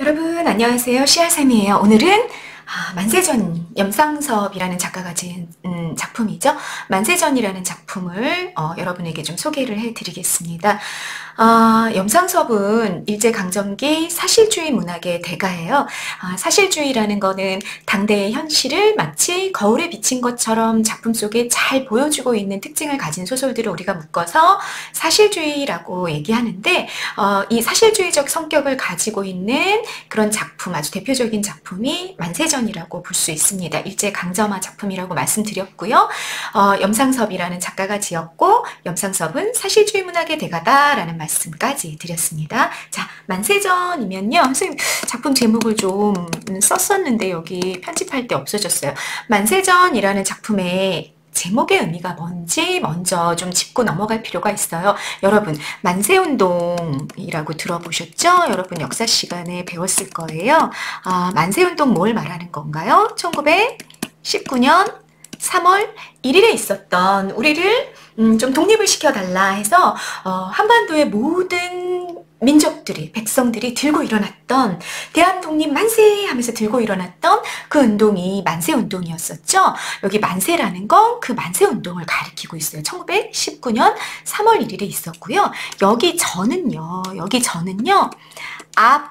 여러분 안녕하세요. 씨알쌤이에요. 오늘은 만세전 염상섭이라는 작가가 지은 작품이죠. 만세전이라는 작품을 여러분에게 좀 소개를 해드리겠습니다. 염상섭은 일제강점기 사실주의 문학의 대가예요. 사실주의라는 거는 당대의 현실을 마치 거울에 비친 것처럼 작품 속에 잘 보여주고 있는 특징을 가진 소설들을 우리가 묶어서 사실주의라고 얘기하는데 이 사실주의적 성격을 가지고 있는 그런 작품, 아주 대표적인 작품이 만세전이라고 볼 수 있습니다. 일제강점화 작품이라고 말씀드렸고요. 염상섭이라는 작가가 지었고 염상섭은 사실주의 문학의 대가다라는 말씀까지 드렸습니다. 자, 만세전이면요. 선생님 작품 제목을 좀 썼었는데 여기 편집할 때 없어졌어요. 만세전이라는 작품의 제목의 의미가 뭔지 먼저 좀 짚고 넘어갈 필요가 있어요. 여러분 만세운동이라고 들어보셨죠? 여러분 역사 시간에 배웠을 거예요. 만세운동 뭘 말하는 건가요? 1919년 3월 1일에 있었던 우리를 좀 독립을 시켜달라 해서 한반도의 모든 민족들이, 백성들이 들고 일어났던 대한독립 만세 하면서 들고 일어났던 그 운동이 만세운동이었었죠. 여기 만세라는 건 그 만세운동을 가리키고 있어요. 1919년 3월 1일에 있었고요. 여기 저는요. 앞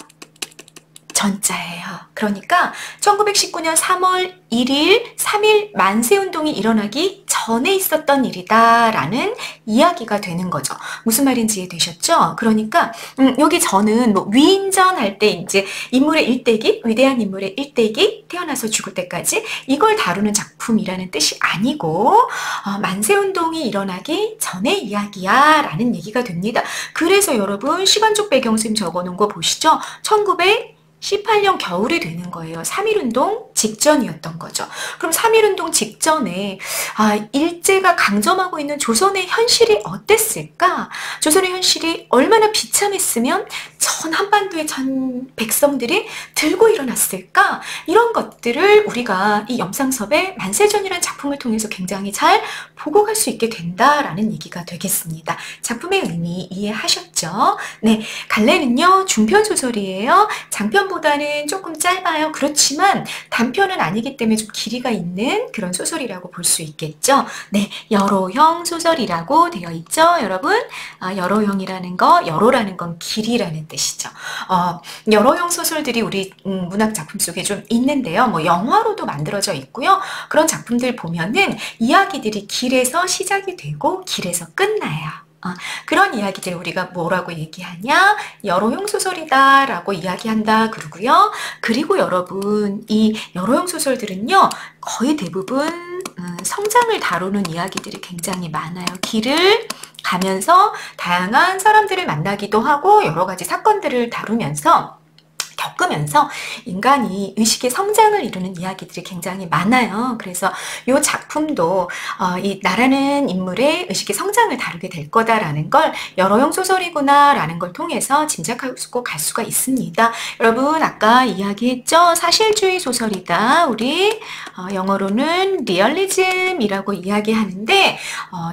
전자예요. 그러니까 1919년 3월 1일, 3일 만세운동이 일어나기 전에 있었던 일이다라는 이야기가 되는 거죠. 무슨 말인지 이해되셨죠? 그러니까 여기 저는 뭐 위인전 할 때 이제 인물의 일대기, 위대한 인물의 일대기, 태어나서 죽을 때까지 이걸 다루는 작품이라는 뜻이 아니고 만세운동이 일어나기 전의 이야기야 라는 얘기가 됩니다. 그래서 여러분 시간적 배경 선생님 적어놓은 거 보시죠? 1918년 겨울이 되는 거예요. 3.1운동 직전이었던 거죠. 그럼 3.1운동 직전에 일제가 강점하고 있는 조선의 현실이 어땠을까? 조선의 현실이 얼마나 비참했으면 전 한반도의 전 백성들이 들고 일어났을까? 이런 것들을 우리가 이 염상섭의 만세전이라는 작품을 통해서 굉장히 잘 보고 갈 수 있게 된다라는 얘기가 되겠습니다. 작품의 의미 이해하셨죠? 네, 갈래는요 중편 소설이에요. 장편보다는 조금 짧아요. 그렇지만 단편은 아니기 때문에 좀 길이가 있는 그런 소설이라고 볼 수 있겠죠. 네, 여로형 소설이라고 되어 있죠, 여러분. 여로형이라는 거, 여로라는 건 길이라는 뜻이죠. 여로형 소설들이 우리 문학 작품 속에 좀 있는데요. 뭐 영화로도 만들어져 있고요. 그런 작품들 보면은 이야기들이 길에서 시작이 되고 길에서 끝나요. 그런 이야기들 우리가 뭐라고 얘기하냐? 여로형 소설이다 라고 이야기한다 그러고요. 그리고 여러분 이 여로형 소설들은요 거의 대부분 성장을 다루는 이야기들이 굉장히 많아요. 길을 가면서 다양한 사람들을 만나기도 하고 여러 가지 사건들을 다루면서 겪으면서 인간이 의식의 성장을 이루는 이야기들이 굉장히 많아요. 그래서 이 작품도 이 나라는 인물의 의식의 성장을 다루게 될 거다라는 걸 여러형 소설이구나 라는 걸 통해서 짐작하고 갈 수가 있습니다. 여러분 아까 이야기했죠? 사실주의 소설이다. 우리 영어로는 리얼리즘이라고 이야기하는데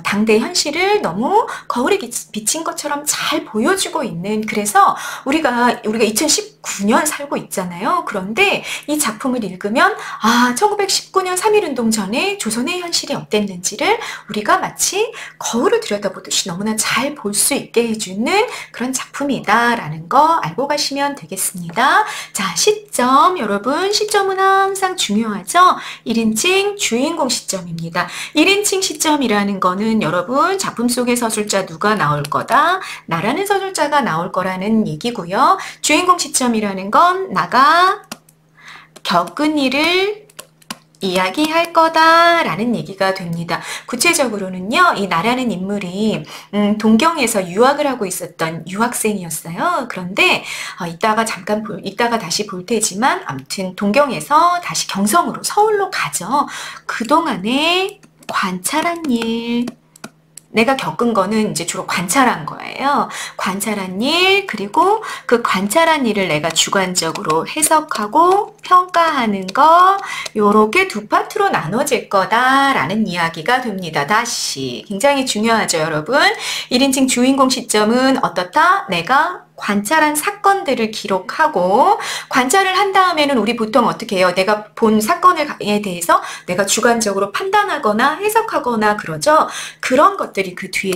당대 현실을 너무 거울에 비친 것처럼 잘 보여주고 있는, 그래서 우리가 2019년 살고 있잖아요. 그런데 이 작품을 읽으면 1919년 3.1운동 전에 조선의 현실이 어땠는지를 우리가 마치 거울을 들여다보듯이 너무나 잘 볼 수 있게 해주는 그런 작품이다 라는 거 알고 가시면 되겠습니다. 자, 시점 여러분, 시점은 항상 중요하죠. 1인칭 주인공 시점입니다. 1인칭 시점이라는 거는 여러분 작품 속의 서술자 누가 나올 거다, 나라는 서술자가 나올 거라는 얘기고요. 주인공 시점이라는 건 나가 겪은 일을 이야기할 거다라는 얘기가 됩니다. 구체적으로는요, 이 나라는 인물이 동경에서 유학을 하고 있었던 유학생이었어요. 그런데 이따가 다시 볼 테지만 아무튼 동경에서 다시 경성으로 서울로 가죠. 그동안에 관찰한 일, 내가 겪은 거는 이제 주로 관찰한 거예요. 관찰한 일, 그리고 그 관찰한 일을 내가 주관적으로 해석하고 평가하는 거, 요렇게 두 파트로 나눠질 거다라는 이야기가 됩니다. 다시 굉장히 중요하죠, 여러분. 1인칭 주인공 시점은 어떻다? 내가 관찰한 사건들을 기록하고 관찰을 한 다음에는 우리 보통 어떻게 해요? 내가 본 사건에 대해서 내가 주관적으로 판단하거나 해석하거나 그러죠. 그런 것들이 그 뒤에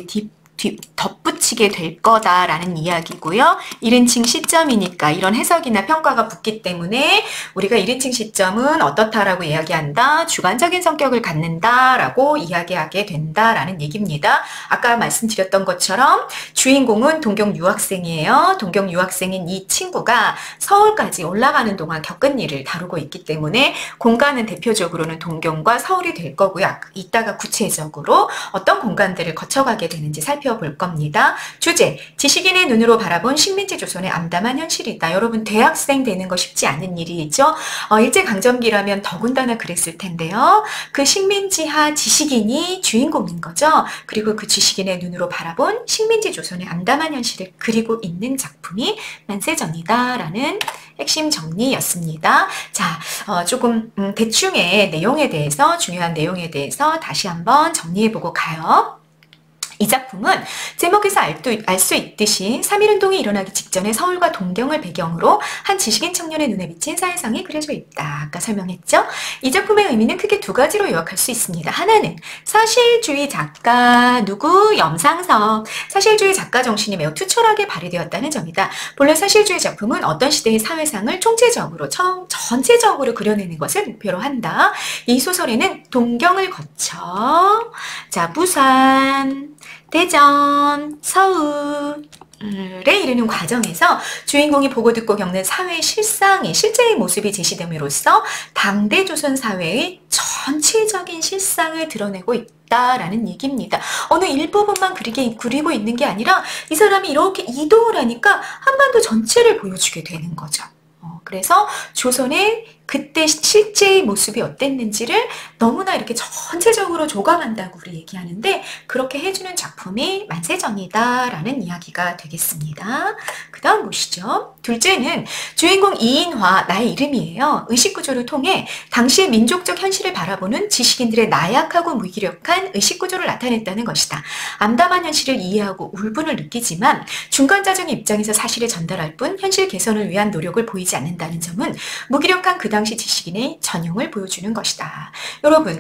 덧붙이게 될 거다라는 이야기고요. 1인칭 시점이니까 이런 해석이나 평가가 붙기 때문에 우리가 1인칭 시점은 어떻다라고 이야기한다. 주관적인 성격을 갖는다라고 이야기하게 된다라는 얘기입니다. 아까 말씀드렸던 것처럼 주인공은 동경 유학생이에요. 동경 유학생인 이 친구가 서울까지 올라가는 동안 겪은 일을 다루고 있기 때문에 공간은 대표적으로는 동경과 서울이 될 거고요. 이따가 구체적으로 어떤 공간들을 거쳐가게 되는지 살펴볼 겁니다. 주제, 지식인의 눈으로 바라본 식민지 조선의 암담한 현실이다. 여러분 대학생 되는 거 쉽지 않은 일이죠. 일제강점기라면 더군다나 그랬을 텐데요. 그 식민지하 지식인이 주인공인 거죠. 그리고 그 지식인의 눈으로 바라본 식민지 조선의 암담한 현실을 그리고 있는 작품이 만세전이다라는 핵심 정리였습니다. 자, 조금 대충의 내용에 대해서 중요한 내용에 대해서 다시 한번 정리해보고 가요. 이 작품은 제목에서 알 수 있듯이 3.1운동이 일어나기 직전에 서울과 동경을 배경으로 한 지식인 청년의 눈에 비친 사회상이 그려져 있다. 아까 설명했죠? 이 작품의 의미는 크게 두 가지로 요약할 수 있습니다. 하나는 사실주의 작가 누구? 염상섭. 사실주의 작가 정신이 매우 투철하게 발휘되었다는 점이다. 본래 사실주의 작품은 어떤 시대의 사회상을 총체적으로 전체적으로 그려내는 것을 목표로 한다. 이 소설에는 동경을 거쳐 자 부산 대전, 서울에 이르는 과정에서 주인공이 보고 듣고 겪는 사회의 실상이 실제의 모습이 제시됨으로써 당대 조선 사회의 전체적인 실상을 드러내고 있다라는 얘기입니다. 어느 일부분만 그리고 있는 게 아니라 이 사람이 이렇게 이동을 하니까 한반도 전체를 보여주게 되는 거죠. 그래서 조선의 그때 실제의 모습이 어땠는지를 너무나 이렇게 전체적으로 조각한다고 우리 얘기하는데 그렇게 해주는 작품이 만세전이다라는 이야기가 되겠습니다. 그 다음 보시죠. 둘째는 주인공 이인화, 나의 이름이에요. 의식구조를 통해 당시의 민족적 현실을 바라보는 지식인들의 나약하고 무기력한 의식구조를 나타냈다는 것이다. 암담한 현실을 이해하고 울분을 느끼지만 중간자적인 입장에서 사실을 전달할 뿐 현실 개선을 위한 노력을 보이지 않는다는 점은 무기력한 그 당시 지식인의 전형을 보여주는 것이다. 여러분,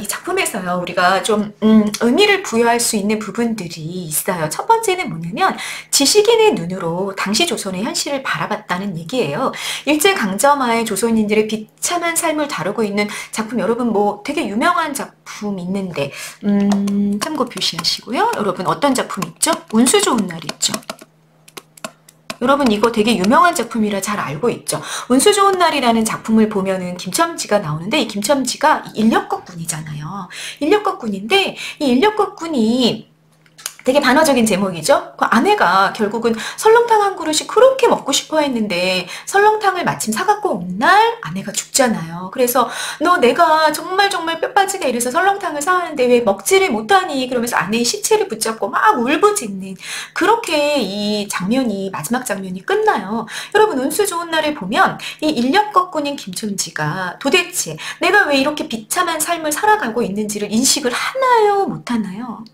이 작품에서요, 우리가 좀 의미를 부여할 수 있는 부분들이 있어요. 첫 번째는 뭐냐면 지식인의 눈으로 당시 조선의 현실을 바라봤다는 얘기예요. 일제강점하에 조선인들의 비참한 삶을 다루고 있는 작품, 여러분 뭐 되게 유명한 작품 있는데 참고 표시하시고요. 여러분 어떤 작품 있죠? 운수 좋은 날 있죠. 여러분 이거 되게 유명한 작품이라 잘 알고 있죠. 운수 좋은 날이라는 작품을 보면은 김첨지가 나오는데 이 김첨지가 인력거꾼이잖아요. 인력거꾼인데 이 인력거꾼이 되게 반어적인 제목이죠. 그 아내가 결국은 설렁탕 한 그릇이 그렇게 먹고 싶어 했는데 설렁탕을 마침 사갖고 온 날 아내가 죽잖아요. 그래서 너 내가 정말 뼈 빠지게 이래서 설렁탕을 사왔는데 왜 먹지를 못하니? 그러면서 아내의 시체를 붙잡고 막 울부짖는 그렇게 이 장면이 마지막 장면이 끝나요. 여러분 운수 좋은 날을 보면 이 인력거꾼인 김첨지가 도대체 내가 왜 이렇게 비참한 삶을 살아가고 있는지를 인식을 하나요? 못하나요?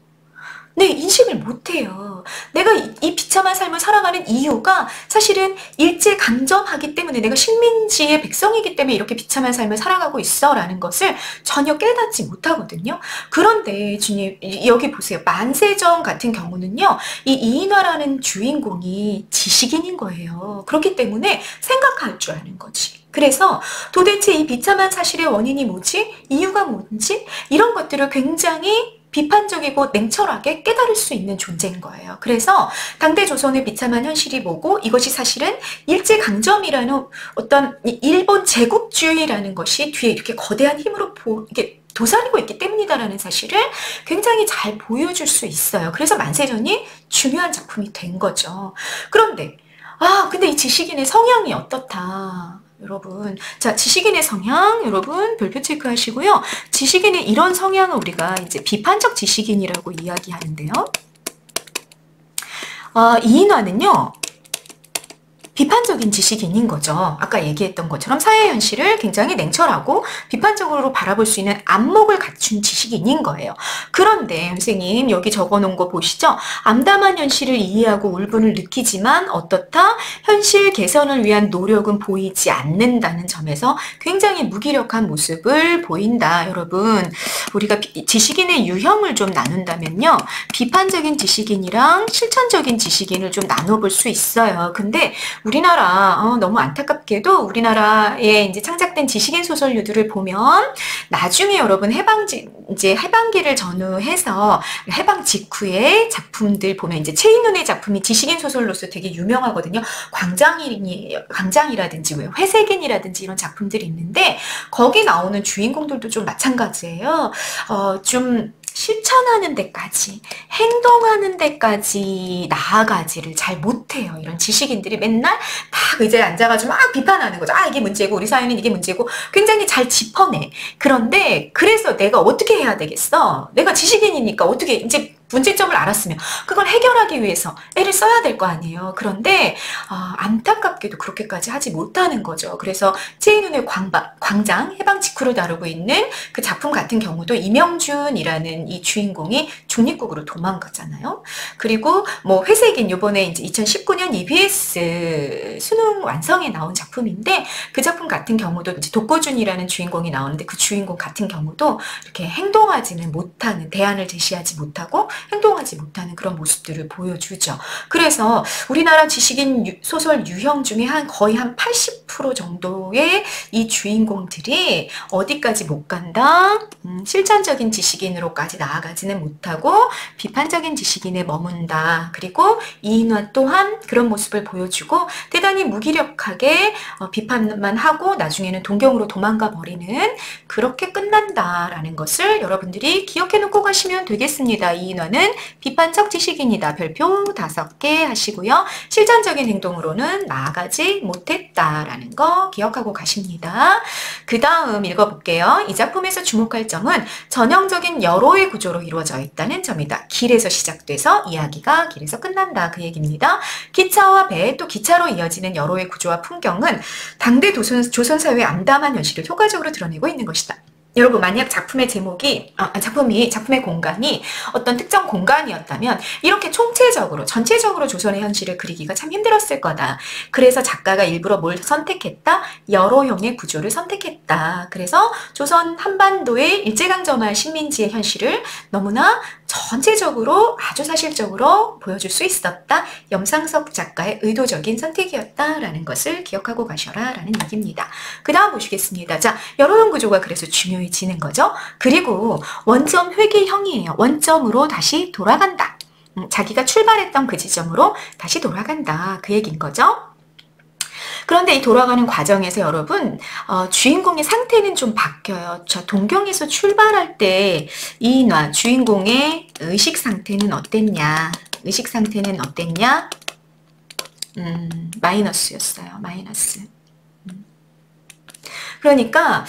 네, 인식을 못해요. 내가 이 비참한 삶을 살아가는 이유가 사실은 일제강점하기 때문에 내가 식민지의 백성이기 때문에 이렇게 비참한 삶을 살아가고 있어 라는 것을 전혀 깨닫지 못하거든요. 그런데 주님 여기 보세요. 만세전 같은 경우는요. 이 이인화라는 주인공이 지식인인 거예요. 그렇기 때문에 생각할 줄 아는 거지. 그래서 도대체 이 비참한 사실의 원인이 뭐지? 이유가 뭔지? 이런 것들을 굉장히 비판적이고 냉철하게 깨달을 수 있는 존재인 거예요. 그래서 당대 조선의 비참한 현실이 뭐고 이것이 사실은 일제강점이라는 어떤 일본 제국주의라는 것이 뒤에 이렇게 거대한 힘으로 이게 도사리고 있기 때문이다라는 사실을 굉장히 잘 보여줄 수 있어요. 그래서 만세전이 중요한 작품이 된 거죠. 그런데 근데 이 지식인의 성향이 어떻다. 여러분, 자, 지식인의 성향, 여러분, 별표 체크하시고요. 지식인의 이런 성향을 우리가 이제 비판적 지식인이라고 이야기하는데요. 이인화는요, 비판적인 지식인인 거죠. 아까 얘기했던 것처럼 사회 현실을 굉장히 냉철하고 비판적으로 바라볼 수 있는 안목을 갖춘 지식인인 거예요. 그런데 선생님 여기 적어놓은 거 보시죠. 암담한 현실을 이해하고 울분을 느끼지만 어떻다? 현실 개선을 위한 노력은 보이지 않는다는 점에서 굉장히 무기력한 모습을 보인다. 여러분 우리가 지식인의 유형을 좀 나눈다면요. 비판적인 지식인이랑 실천적인 지식인을 좀 나눠볼 수 있어요. 근데 우리나라 너무 안타깝게도 우리나라에 이제 창작된 지식인 소설류들을 보면 나중에 여러분 해방기를 전후해서 해방 직후에 작품들 보면 이제 최인훈의 작품이 지식인 소설로서 되게 유명하거든요. 광장이라든지 회색인이라든지 이런 작품들이 있는데 거기 나오는 주인공들도 좀 마찬가지예요. 좀 실천하는 데까지, 행동하는 데까지 나아가지를 잘 못해요. 이런 지식인들이 맨날 딱 의자에 앉아가지고 막 비판하는 거죠. 아, 이게 문제고, 우리 사회는 이게 문제고, 굉장히 잘 짚어내. 그런데, 그래서 내가 어떻게 해야 되겠어? 내가 지식인이니까 어떻게, 이제 문제점을 알았으면 그걸 해결하기 위해서 애를 써야 될 거 아니에요. 그런데 안타깝게도 그렇게까지 하지 못하는 거죠. 그래서 최인훈의 광장 해방 직후를 다루고 있는 그 작품 같은 경우도 이명준이라는 이 주인공이 중립국으로 도망가잖아요. 그리고 뭐 회색인 요번에 이제 2019년 EBS 수능 완성에 나온 작품인데 그 작품 같은 경우도 이제 독고준이라는 주인공이 나오는데 그 주인공 같은 경우도 이렇게 행동하지는 못하는, 대안을 제시하지 못하고 행동하지 못하는 그런 모습들을 보여주죠. 그래서 우리나라 지식인 소설 유형 중에 거의 한 80% 정도의 이 주인공들이 어디까지 못 간다? 실천적인 지식인으로까지 나아가지는 못하고 비판적인 지식인에 머문다. 그리고 이인화 또한 그런 모습을 보여주고 대단히 무기력하게 비판만 하고 나중에는 동경으로 도망가 버리는 그렇게 끝난다라는 것을 여러분들이 기억해 놓고 가시면 되겠습니다. 이인화는 비판적 지식인이다. 별표 5개 하시고요. 실전적인 행동으로는 나아가지 못했다라는 거 기억하고 가십니다. 그 다음 읽어볼게요. 이 작품에서 주목할 점은 전형적인 여로의 구조로 이루어져 있다는 점이다. 길에서 시작돼서 이야기가 길에서 끝난다. 그 얘기입니다. 기차와 배 또 기차로 이어지는 여로의 구조와 풍경은 당대 조선사회의 암담한 현실을 효과적으로 드러내고 있는 것이다. 여러분 만약 작품의 작품의 공간이 어떤 특정 공간이었다면 이렇게 총체적으로 전체적으로 조선의 현실을 그리기가 참 힘들었을 거다. 그래서 작가가 일부러 뭘 선택했다? 여로형의 구조를 선택했다. 그래서 조선 한반도의 일제강점화 식민지의 현실을 너무나 전체적으로 아주 사실적으로 보여줄 수 있었다. 염상석 작가의 의도적인 선택이었다라는 것을 기억하고 가셔라 라는 얘기입니다. 그 다음 보시겠습니다. 자, 여로형 구조가 그래서 중요해지는 거죠. 그리고 원점 회귀형이에요. 원점으로 다시 돌아간다. 자기가 출발했던 그 지점으로 다시 돌아간다. 그 얘기인 거죠. 그런데 이 돌아가는 과정에서 여러분 주인공의 상태는 좀 바뀌어요. 저 동경에서 출발할 때 이인화 주인공의 의식 상태는 어땠냐? 의식 상태는 어땠냐? 마이너스였어요. 마이너스. 그러니까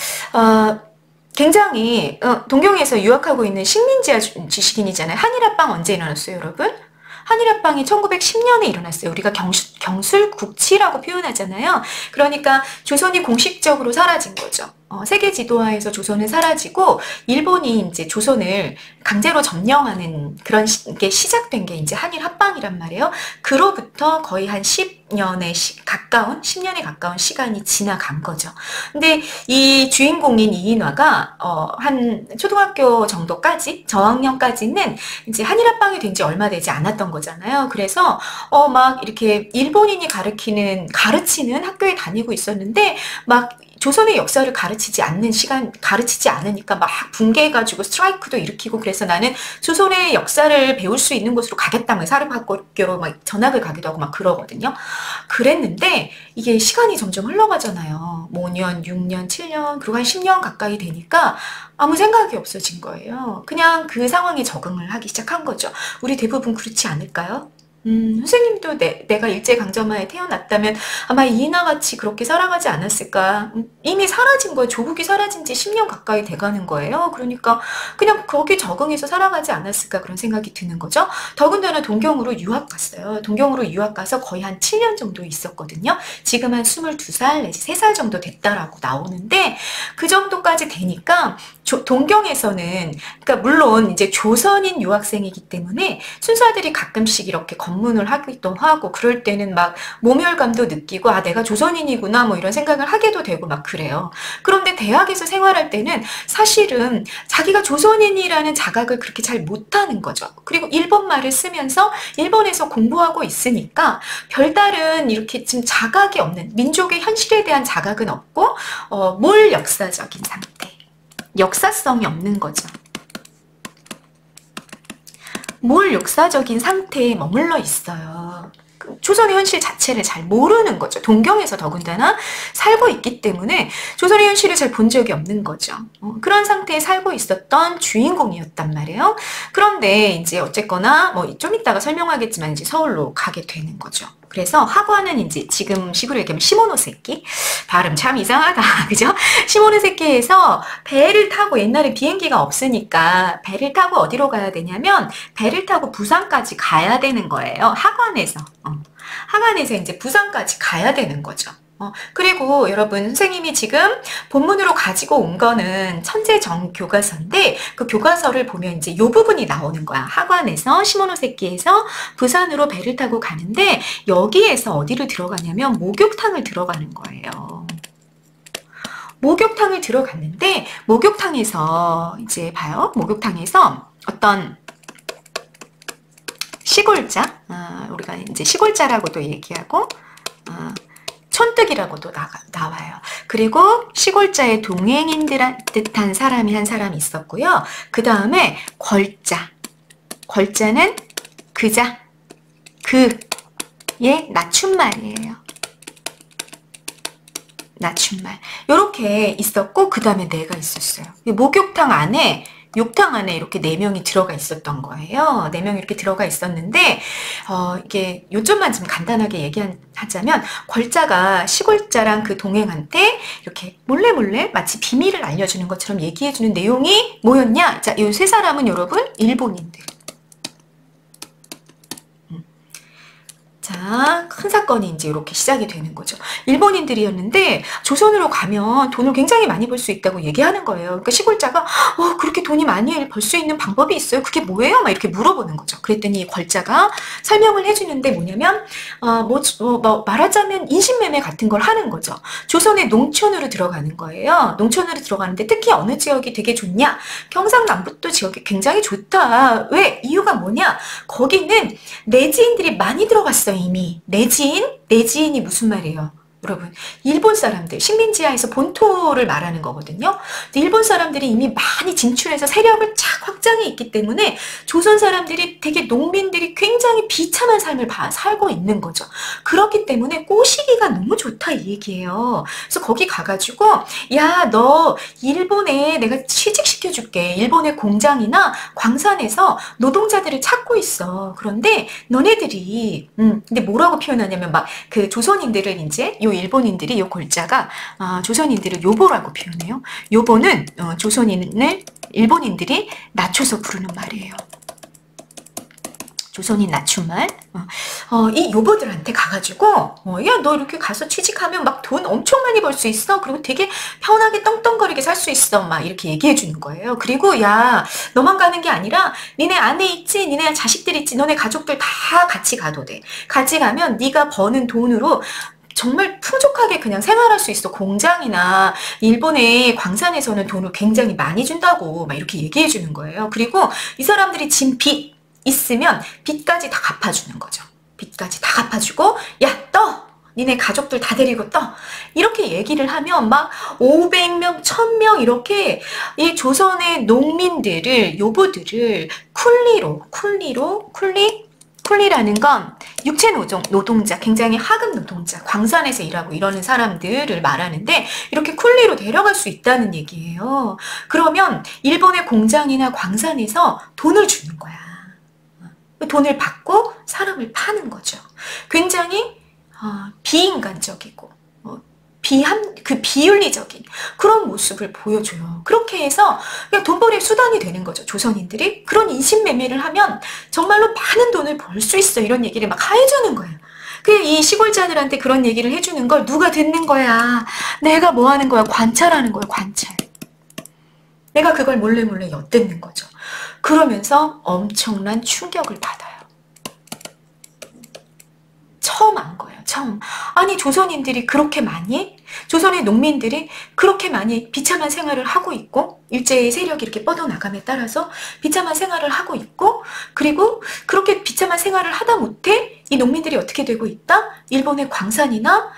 굉장히 동경에서 유학하고 있는 식민지화 지식인이잖아요. 한일합방 언제 일어났어요, 여러분? 한일합방이 1910년에 일어났어요. 우리가 경술국치라고 표현하잖아요. 그러니까 조선이 공식적으로 사라진 거죠. 세계 지도화에서 조선은 사라지고 일본이 이제 조선을 강제로 점령하는 그런 게 시작된 게 이제 한일 합방이란 말이에요. 그로부터 거의 한 10년에 가까운 시간이 지나간 거죠. 근데 이 주인공인 이인화가 한 초등학교 정도까지 저학년까지는 이제 한일 합방이 된 지 얼마 되지 않았던 거잖아요. 그래서 막 이렇게 일본인이 가르치는 학교에 다니고 있었는데 막 조선의 역사를 가르치지 않으니까 막 붕괴해가지고 스트라이크도 일으키고 그래서 나는 조선의 역사를 배울 수 있는 곳으로 가겠다며 사립학교로 막 전학을 가기도 하고 막 그러거든요. 그랬는데 이게 시간이 점점 흘러가잖아요. 5년, 6년, 7년, 그리고 한 10년 가까이 되니까 아무 생각이 없어진 거예요. 그냥 그 상황에 적응을 하기 시작한 거죠. 우리 대부분 그렇지 않을까요? 선생님도 내가 일제강점하에 태어났다면 아마 이나같이 그렇게 살아가지 않았을까. 이미 사라진 거예요. 조국이 사라진 지 10년 가까이 돼가는 거예요. 그러니까 그냥 거기 적응해서 살아가지 않았을까 그런 생각이 드는 거죠. 더군다나 동경으로 유학 갔어요. 동경으로 유학 가서 거의 한 7년 정도 있었거든요. 지금 한 22살 내지 3살 정도 됐다라고 나오는데 그 정도까지 되니까 동경에서는 그러니까 물론 이제 조선인 유학생이기 때문에 순사들이 가끔씩 이렇게 검문을 하기도 하고 그럴 때는 막 모멸감도 느끼고 아 내가 조선인이구나 뭐 이런 생각을 하게도 되고 막 그래요. 그런데 대학에서 생활할 때는 사실은 자기가 조선인이라는 자각을 그렇게 잘 못하는 거죠. 그리고 일본말을 쓰면서 일본에서 공부하고 있으니까 별다른 이렇게 지금 자각이 없는 민족의 현실에 대한 자각은 없고 몰 역사적인 상태. 역사성이 없는 거죠. 뭘 역사적인 상태에 머물러 있어요. 조선의 현실 자체를 잘 모르는 거죠. 동경에서 더군다나 살고 있기 때문에 조선의 현실을 잘 본 적이 없는 거죠. 그런 상태에 살고 있었던 주인공이었단 말이에요. 그런데 이제 어쨌거나 뭐 좀 이따가 설명하겠지만 이제 서울로 가게 되는 거죠. 그래서 학원은 이제 지금 식으로 얘기하면 시모노세키 발음 참 이상하다 그죠? 시모노세키에서 배를 타고 옛날에 비행기가 없으니까 배를 타고 어디로 가야 되냐면 배를 타고 부산까지 가야 되는 거예요. 학원에서 학원에서 이제 부산까지 가야 되는 거죠. 그리고 여러분 선생님이 지금 본문으로 가지고 온 거는 천재정 교과서인데 그 교과서를 보면 이제 요 부분이 나오는 거야. 학원에서 시모노세키에서 부산으로 배를 타고 가는데 여기에서 어디를 들어가냐면 목욕탕을 들어가는 거예요. 목욕탕을 들어갔는데 목욕탕에서 이제 봐요. 목욕탕에서 어떤 시골자 우리가 이제 시골자라고도 얘기하고 촌뜨기라고도 나와요. 그리고 시골자의 동행인 듯한 사람이 한 사람이 있었고요. 그 다음에 걸자. 걸자는 그자. 그의 낮춤말이에요. 낮춤말. 이렇게 있었고 그 다음에 내가 있었어요. 목욕탕 안에 욕탕 안에 이렇게 4명이 들어가 있었던 거예요. 4명이 이렇게 들어가 있었는데 이게 요점만 좀 간단하게 얘기하자면 걸자가 시골자랑 그 동행한테 이렇게 몰래 마치 비밀을 알려주는 것처럼 얘기해주는 내용이 뭐였냐? 자, 이 3사람은 여러분 일본인들. 자, 큰 사건이 이제 이렇게 시작이 되는 거죠. 일본인들이었는데 조선으로 가면 돈을 굉장히 많이 벌 수 있다고 얘기하는 거예요. 그러니까 시골자가 그렇게 돈이 많이 벌 수 있는 방법이 있어요? 그게 뭐예요? 막 이렇게 물어보는 거죠. 그랬더니 걸자가 설명을 해주는데 뭐냐면 말하자면 인신매매 같은 걸 하는 거죠. 조선의 농촌으로 들어가는 거예요. 농촌으로 들어가는데 특히 어느 지역이 되게 좋냐? 경상남북도 지역이 굉장히 좋다. 왜? 이유가 뭐냐? 거기는 내지인들이 많이 들어갔어요. 이미 내지인이 무슨 말이에요? 여러분 일본 사람들 식민지하에서 본토를 말하는 거거든요. 일본 사람들이 이미 많이 진출해서 세력을 착 확장해 있기 때문에 조선 사람들이 되게 농민들이 굉장히 비참한 삶을 살고 있는 거죠. 그렇기 때문에 꼬시기가 너무 좋다 이 얘기예요. 그래서 거기 가가지고 야 너 일본에 내가 취직시켜줄게. 일본의 공장이나 광산에서 노동자들을 찾고 있어. 그런데 너네들이 근데 뭐라고 표현하냐면 막 그 조선인들을 이제 요 일본인들이 요 골자가 조선인들을 요보라고 표현해요. 요보는 조선인을 일본인들이 낮춰서 부르는 말이에요. 조선인 낮춤말. 이 요보들한테 가가지고 야 너 이렇게 가서 취직하면 막 돈 엄청 많이 벌 수 있어. 그리고 되게 편하게 떵떵거리게 살 수 있어. 막 이렇게 얘기해 주는 거예요. 그리고 야 너만 가는 게 아니라 니네 아내 있지, 니네 자식들 있지, 너네 가족들 다 같이 가도 돼. 같이 가면 네가 버는 돈으로 정말 풍족하게 그냥 생활할 수 있어. 공장이나 일본의 광산에서는 돈을 굉장히 많이 준다고 막 이렇게 얘기해 주는 거예요. 그리고 이 사람들이 진 빚 있으면 빚까지 다 갚아주는 거죠. 빚까지 다 갚아주고 야 떠! 니네 가족들 다 데리고 떠! 이렇게 얘기를 하면 막 500명, 1000명 이렇게 이 조선의 농민들을 요보들을 쿨리라는 건 육체 노동자, 굉장히 하급 노동자, 광산에서 일하고 이러는 사람들을 말하는데 이렇게 쿨리로 데려갈 수 있다는 얘기예요. 그러면 일본의 공장이나 광산에서 돈을 주는 거야. 돈을 받고 사람을 파는 거죠. 굉장히 비인간적이고 비윤리적인 그런 모습을 보여줘요. 그렇게 해서 그냥 돈벌이의 수단이 되는 거죠. 조선인들이 그런 인신매매를 하면 정말로 많은 돈을 벌 수 있어, 이런 얘기를 막 해주는 거예요. 이 시골자들한테 그런 얘기를 해주는 걸 누가 듣는 거야. 내가 뭐 하는 거야? 관찰하는 거야, 관찰. 내가 그걸 몰래 엿듣는 거죠. 그러면서 엄청난 충격을 받아요. 처음 안 거예요. 처음. 아니, 조선인들이 그렇게 많이, 조선의 농민들이 그렇게 많이 비참한 생활을 하고 있고, 일제의 세력이 이렇게 뻗어나감에 따라서 비참한 생활을 하고 있고, 그리고 그렇게 비참한 생활을 하다 못해 이 농민들이 어떻게 되고 있다? 일본의 광산이나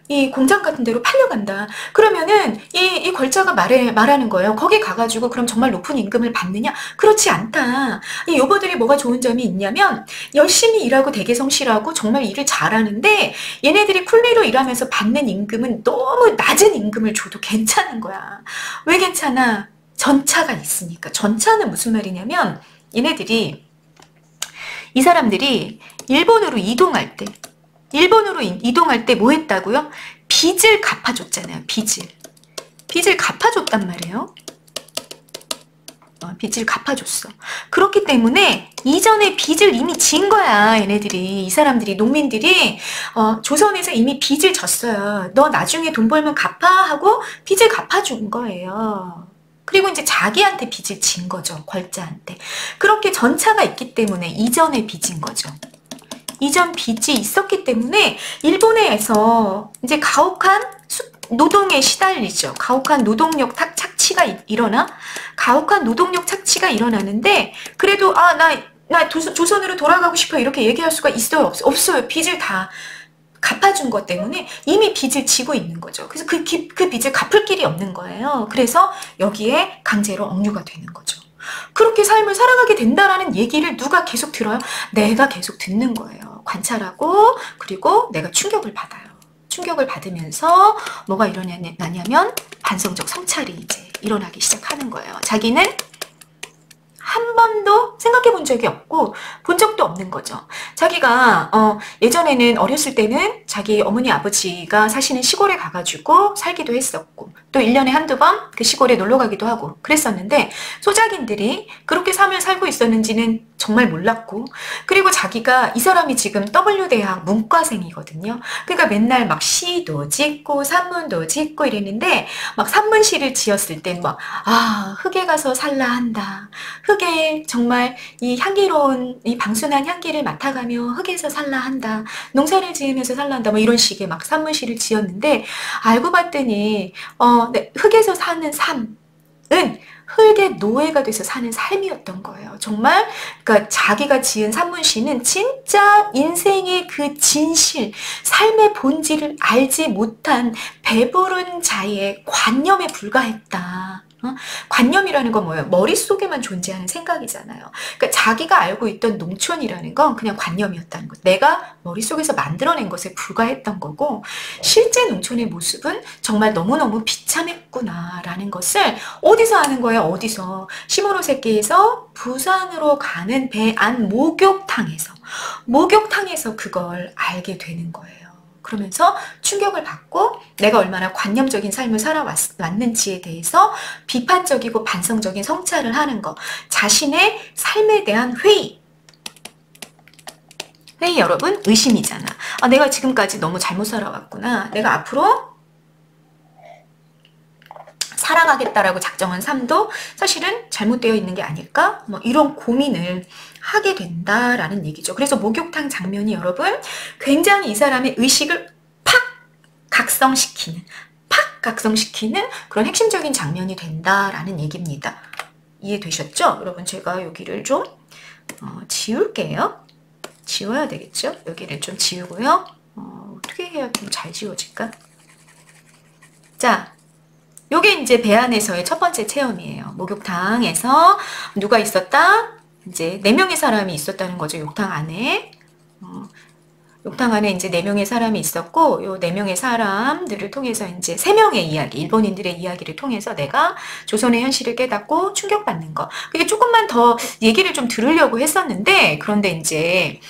이 공장 같은 데로 팔려간다. 그러면은 이 걸자가 말하는 거예요. 거기 가가지고 그럼 정말 높은 임금을 받느냐? 그렇지 않다. 이 여보들이 뭐가 좋은 점이 있냐면 열심히 일하고 대개성실하고 정말 일을 잘하는데 얘네들이 쿨리로 일하면서 받는 임금은 너무 낮은 임금을 줘도 괜찮은 거야. 왜 괜찮아? 전차가 있으니까. 전차는 무슨 말이냐면 얘네들이, 이 사람들이 일본으로 이동할 때 뭐 했다고요? 빚을 갚아줬잖아요. 빚을 갚아줬단 말이에요. 빚을 갚아줬어. 그렇기 때문에 이전에 빚을 이미 진 거야. 얘네들이, 이 사람들이, 농민들이 조선에서 이미 빚을 졌어요. 너 나중에 돈 벌면 갚아 하고 빚을 갚아준 거예요. 그리고 이제 자기한테 빚을 진 거죠. 걸자한테. 그렇게 전차가 있기 때문에 이전에 빚인 거죠. 이전 빚이 있었기 때문에 일본에서 이제 가혹한 노동에 시달리죠. 가혹한 노동력 착취가 일어나는데 그래도 나 조선으로 돌아가고 싶어 이렇게 얘기할 수가 있어요? 없어요. 빚을 다 갚아준 것 때문에 이미 빚을 지고 있는 거죠. 그래서 그 빚을 갚을 길이 없는 거예요. 그래서 여기에 강제로 억류가 되는 거죠. 그렇게 삶을 살아가게 된다라는 얘기를 누가 계속 들어요? 내가 계속 듣는 거예요. 관찰하고, 그리고 내가 충격을 받아요. 충격을 받으면서 뭐가 일어나냐면 반성적 성찰이 이제 일어나기 시작하는 거예요. 자기는 한 번도 생각해 본 적이 없고 본 적도 없는 거죠. 자기가 예전에는 어렸을 때는 자기 어머니 아버지가 사시는 시골에 가가지고 살기도 했었고 또 1년에 한두 번 그 시골에 놀러 가기도 하고 그랬었는데 소작인들이 그렇게 삶을 살고 있었는지는 정말 몰랐고 그리고 자기가 이 사람이 지금 W대학 문과생이거든요. 그러니까 맨날 막 시도 짓고 산문도 짓고 이랬는데 막 산문시를 지었을 땐 막 흙에 가서 살라 한다. 흙에 정말 이 향기로운 이 방순한 향기를 맡아가며 흙에서 살라 한다. 농사를 지으면서 살라 한다. 뭐 이런 식의 막 산문시를 지었는데 알고 봤더니 네, 흙에서 사는 삶은 흙의 노예가 돼서 사는 삶이었던 거예요. 정말 그러니까 자기가 지은 산문시는 진짜 인생의 그 진실, 삶의 본질을 알지 못한 배부른 자의 관념에 불과했다. 관념이라는 건 뭐예요? 머릿속에만 존재하는 생각이잖아요. 그러니까 자기가 알고 있던 농촌이라는 건 그냥 관념이었다는 것. 내가 머릿속에서 만들어낸 것에 불과했던 거고 실제 농촌의 모습은 정말 너무너무 비참했구나라는 것을 어디서 아는 거예요? 어디서? 시모노세키에서 부산으로 가는 배 안 목욕탕에서 그걸 알게 되는 거예요. 그러면서 충격을 받고 내가 얼마나 관념적인 삶을 살아왔는지에 대해서 비판적이고 반성적인 성찰을 하는 것. 자신의 삶에 대한 회의 여러분 의심이잖아. 내가 지금까지 너무 잘못 살아왔구나. 내가 앞으로 살아가겠다라고 작정한 삶도 사실은 잘못되어 있는 게 아닐까? 뭐 이런 고민을 하게 된다라는 얘기죠. 그래서 목욕탕 장면이 여러분 굉장히 이 사람의 의식을 팍 각성시키는 그런 핵심적인 장면이 된다라는 얘기입니다. 이해되셨죠? 여러분 제가 여기를 좀 지울게요. 지워야 되겠죠? 여기를 좀 지우고요. 어떻게 해야 좀 잘 지워질까? 자, 요게 이제 배 안에서의 첫 번째 체험이에요. 목욕탕에서 누가 있었다? 이제 4명의 사람이 있었다는 거죠. 욕탕 안에. 욕탕 안에 이제 4명의 사람이 있었고, 요 4명의 사람들을 통해서 이제 3명의 이야기, 일본인들의 이야기를 통해서 내가 조선의 현실을 깨닫고 충격받는 거. 그게 조금만 더 얘기를 좀 들으려고 했었는데, 그런데 이제,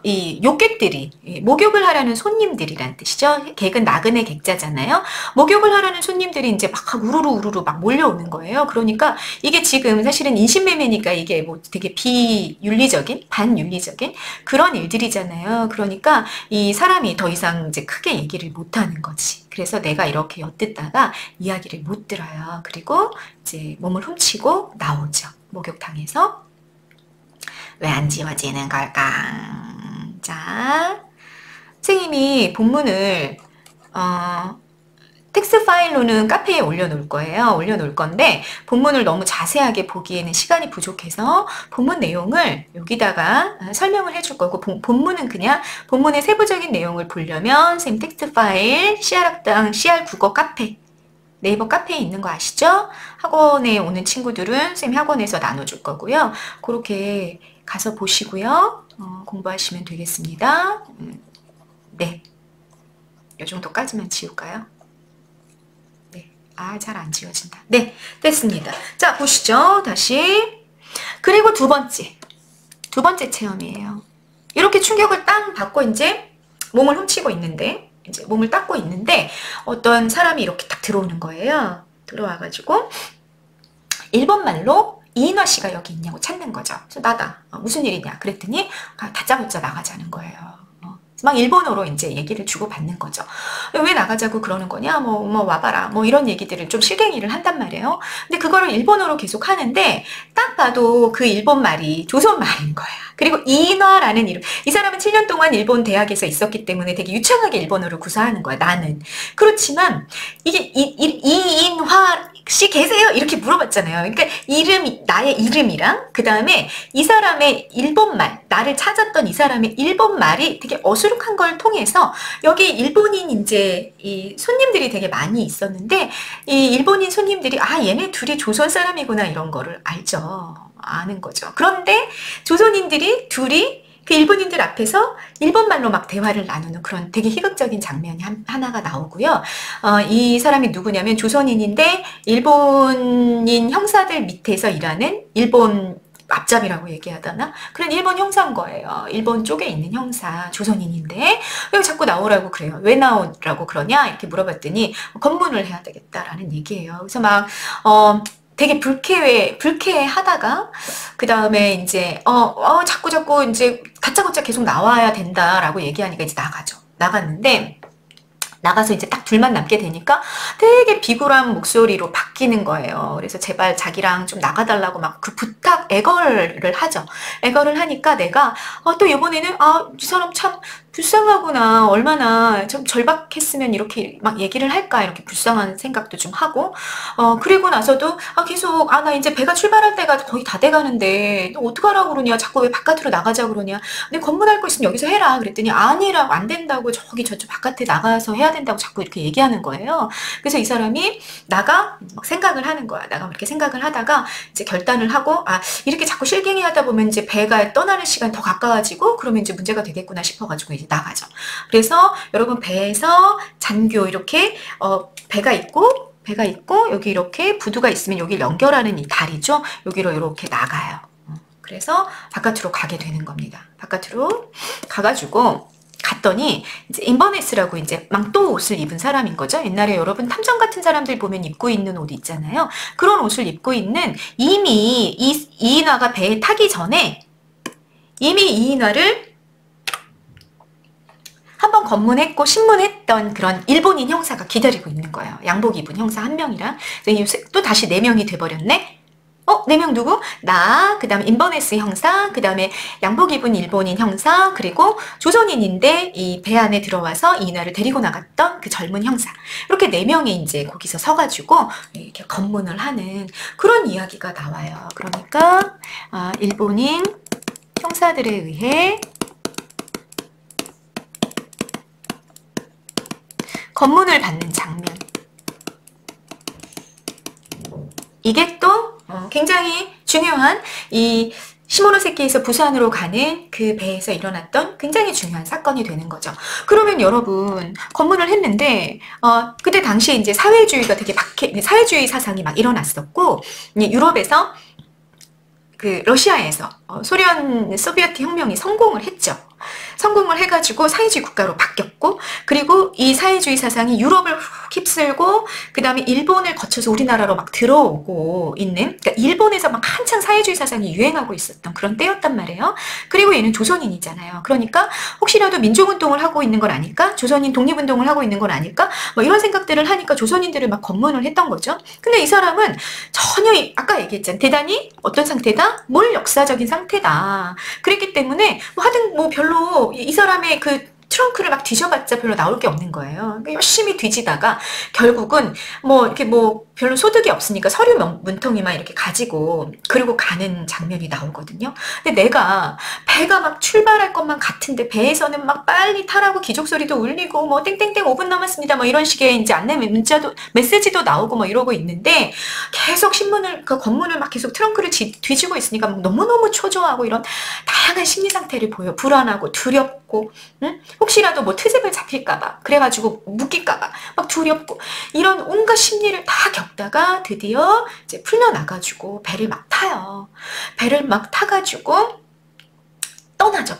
이 욕객들이, 목욕을 하라는 손님들이란 뜻이죠. 객은 나그네 객자잖아요. 목욕을 하라는 손님들이 이제 막 우르르 막 몰려오는 거예요. 그러니까 이게 지금 사실은 인신매매니까 이게 뭐 되게 비윤리적인, 반윤리적인 그런 일들이잖아요. 그러니까 이 사람이 더 이상 이제 크게 얘기를 못 하는 거지. 그래서 내가 이렇게 엿듣다가 이야기를 못 들어요. 그리고 이제 몸을 훔치고 나오죠. 목욕탕에서. 왜 안 지워지는 걸까? 자, 선생님이 본문을 텍스트 파일로는 카페에 올려놓을 거예요. 올려놓을 건데 본문을 너무 자세하게 보기에는 시간이 부족해서 본문 내용을 여기다가 설명을 해줄 거고 본문은 그냥 본문의 세부적인 내용을 보려면 선생님 텍스트 파일 CR학당 CR국어 카페 네이버 카페에 있는 거 아시죠? 학원에 오는 친구들은 선생님 학원에서 나눠줄 거고요. 그렇게 가서 보시고요. 공부하시면 되겠습니다. 네. 이 정도까지만 지울까요? 잘 안 지워진다. 네, 됐습니다. 자, 보시죠. 다시. 그리고 두 번째 체험이에요. 이렇게 충격을 땅 받고 이제 몸을 훔치고 있는데, 이제 몸을 닦고 있는데, 어떤 사람이 이렇게 딱 들어오는 거예요. 들어와가지고, 일본말로 이인화 씨가 여기 있냐고 찾는 거죠. 그래서 나다. 무슨 일이냐. 그랬더니, 다짜고짜 나가자는 거예요. 막 일본어로 이제 얘기를 주고받는 거죠. 왜 나가자고 그러는 거냐? 뭐 와봐라. 뭐 이런 얘기들을 좀 실갱이를 한단 말이에요. 근데 그거를 일본어로 계속 하는데 딱 봐도 그 일본 말이 조선 말인 거야. 그리고 이인화라는 이름. 이 사람은 7년 동안 일본 대학에서 있었기 때문에 되게 유창하게 일본어를 구사하는 거야. 나는. 그렇지만 이게 이인화 씨 계세요? 이렇게 물어봤잖아요. 그러니까 나의 이름이랑 그 다음에 이 사람의 일본말, 나를 찾았던 이 사람의 일본말이 되게 어수룩한 걸 통해서 여기 일본인 이제 이 손님들이 되게 많이 있었는데 이 일본인 손님들이 얘네 둘이 조선 사람이구나 이런 거를 알죠. 아는 거죠. 그런데 조선인들이 둘이 그 일본인들 앞에서 일본말로 막 대화를 나누는 그런 되게 희극적인 장면이 하나가 나오고요. 이 사람이 누구냐면 조선인인데 일본인 형사들 밑에서 일하는 일본 앞잡이라고 얘기하다나? 그런 일본 형사인 거예요. 일본 쪽에 있는 형사, 조선인인데 왜 자꾸 나오라고 그래요? 왜 나오라고 그러냐? 이렇게 물어봤더니 검문을 해야 되겠다라는 얘기예요. 그래서 막 되게 불쾌해 하다가, 그 다음에 이제, 자꾸 이제 다짜고짜 계속 나와야 된다라고 얘기하니까 이제 나가죠. 나갔는데, 나가서 이제 딱 둘만 남게 되니까 되게 비굴한 목소리로 바뀌는 거예요. 그래서 제발 자기랑 좀 나가달라고 막 그 부탁, 애걸을 하죠. 애걸을 하니까 내가, 또 이번에는, 이 사람 참 불쌍하구나. 얼마나 좀 절박했으면 이렇게 막 얘기를 할까. 이렇게 불쌍한 생각도 좀 하고, 그리고 나서도, 계속, 나 이제 배가 출발할 때가 거의 다 돼가는데, 너 어떡하라고 그러냐. 자꾸 왜 바깥으로 나가자 그러냐. 근데 검문할 거 있으면 여기서 해라. 그랬더니, 아니라고, 안 된다고 저쪽 바깥에 나가서 해야 된다고 자꾸 이렇게 얘기하는 거예요. 그래서 이 사람이 나가 막 생각을 하는 거야. 나가 이렇게 생각을 하다가 이제 결단을 하고 이렇게 자꾸 실갱이 하다 보면 이제 배가 떠나는 시간이 더 가까워지고 그러면 이제 문제가 되겠구나 싶어가지고 이제 나가죠. 그래서 여러분 배에서 잔교 이렇게 배가 있고 여기 이렇게 부두가 있으면 여기 연결하는 이 다리죠. 여기로 이렇게 나가요. 그래서 바깥으로 가게 되는 겁니다. 바깥으로 가가지고 갔더니 이제 인버네스라고 이제 망토 옷을 입은 사람인 거죠. 옛날에 여러분 탐정 같은 사람들 보면 입고 있는 옷 있잖아요. 그런 옷을 입고 있는 이미 이인화가 배에 타기 전에 이미 이인화를 한번 검문했고 신문했던 그런 일본인 형사가 기다리고 있는 거예요. 양복 입은 형사 한 명이랑 또 다시 4명이 돼버렸네. 4명 누구? 나, 그 다음에 인버네스 형사, 그 다음에 양복 입은 일본인 형사, 그리고 조선인인데 이 배 안에 들어와서 이인화를 데리고 나갔던 그 젊은 형사. 이렇게 4명이 이제 거기서 서가지고 이렇게 검문을 하는 그런 이야기가 나와요. 그러니까, 일본인 형사들에 의해 검문을 받는 장면. 이게 또 굉장히 중요한 이 시모노세키에서 부산으로 가는 그 배에서 일어났던 굉장히 중요한 사건이 되는 거죠. 그러면 여러분 검문을 했는데 그때 당시에 이제 사회주의가 되게 사회주의 사상이 막 일어났었고 유럽에서 그 러시아에서 소비에트 혁명이 성공을 했죠. 성공을 해가지고 사회주의 국가로 바뀌었고 그리고 이 사회주의 사상이 유럽을 휩쓸고 그 다음에 일본을 거쳐서 우리나라로 막 들어오고 있는 그러니까 일본에서 막 한창 사회주의 사상이 유행하고 있었던 그런 때였단 말이에요. 그리고 얘는 조선인이잖아요. 그러니까 혹시라도 민족운동을 하고 있는 건 아닐까? 조선인 독립운동을 하고 있는 건 아닐까? 뭐 이런 생각들을 하니까 조선인들을 막 검문을 했던 거죠. 근데 이 사람은 전혀 아까 얘기했잖아요. 대단히 어떤 상태다? 몰 역사적인 상태다. 그랬기 때문에 뭐 하여튼 뭐 별로 이 사람의 그 트렁크를 막 뒤져봤자 별로 나올 게 없는 거예요. 열심히 뒤지다가 결국은 뭐 이렇게 뭐 별로 소득이 없으니까 서류 문통이만 이렇게 가지고 그리고 가는 장면이 나오거든요. 근데 내가 배가 막 출발할 것만 같은데 배에서는 막 빨리 타라고 기적 소리도 울리고 뭐 땡땡땡 5분 남았습니다. 뭐 이런 식의 이제 안내 문자도 메시지도 나오고 뭐 이러고 있는데 계속 신문을 그 검문을 막 계속 트렁크를 뒤지고 있으니까 막 너무너무 초조하고 이런 다양한 심리 상태를 보여. 불안하고 두렵고 응? 혹시라도 뭐 트집을 잡힐까봐 그래가지고 묶일까봐 막 두렵고 이런 온갖 심리를 다 겪다가 드디어 이제 풀려나가지고 배를 막 타요. 배를 막 타가지고 떠나죠.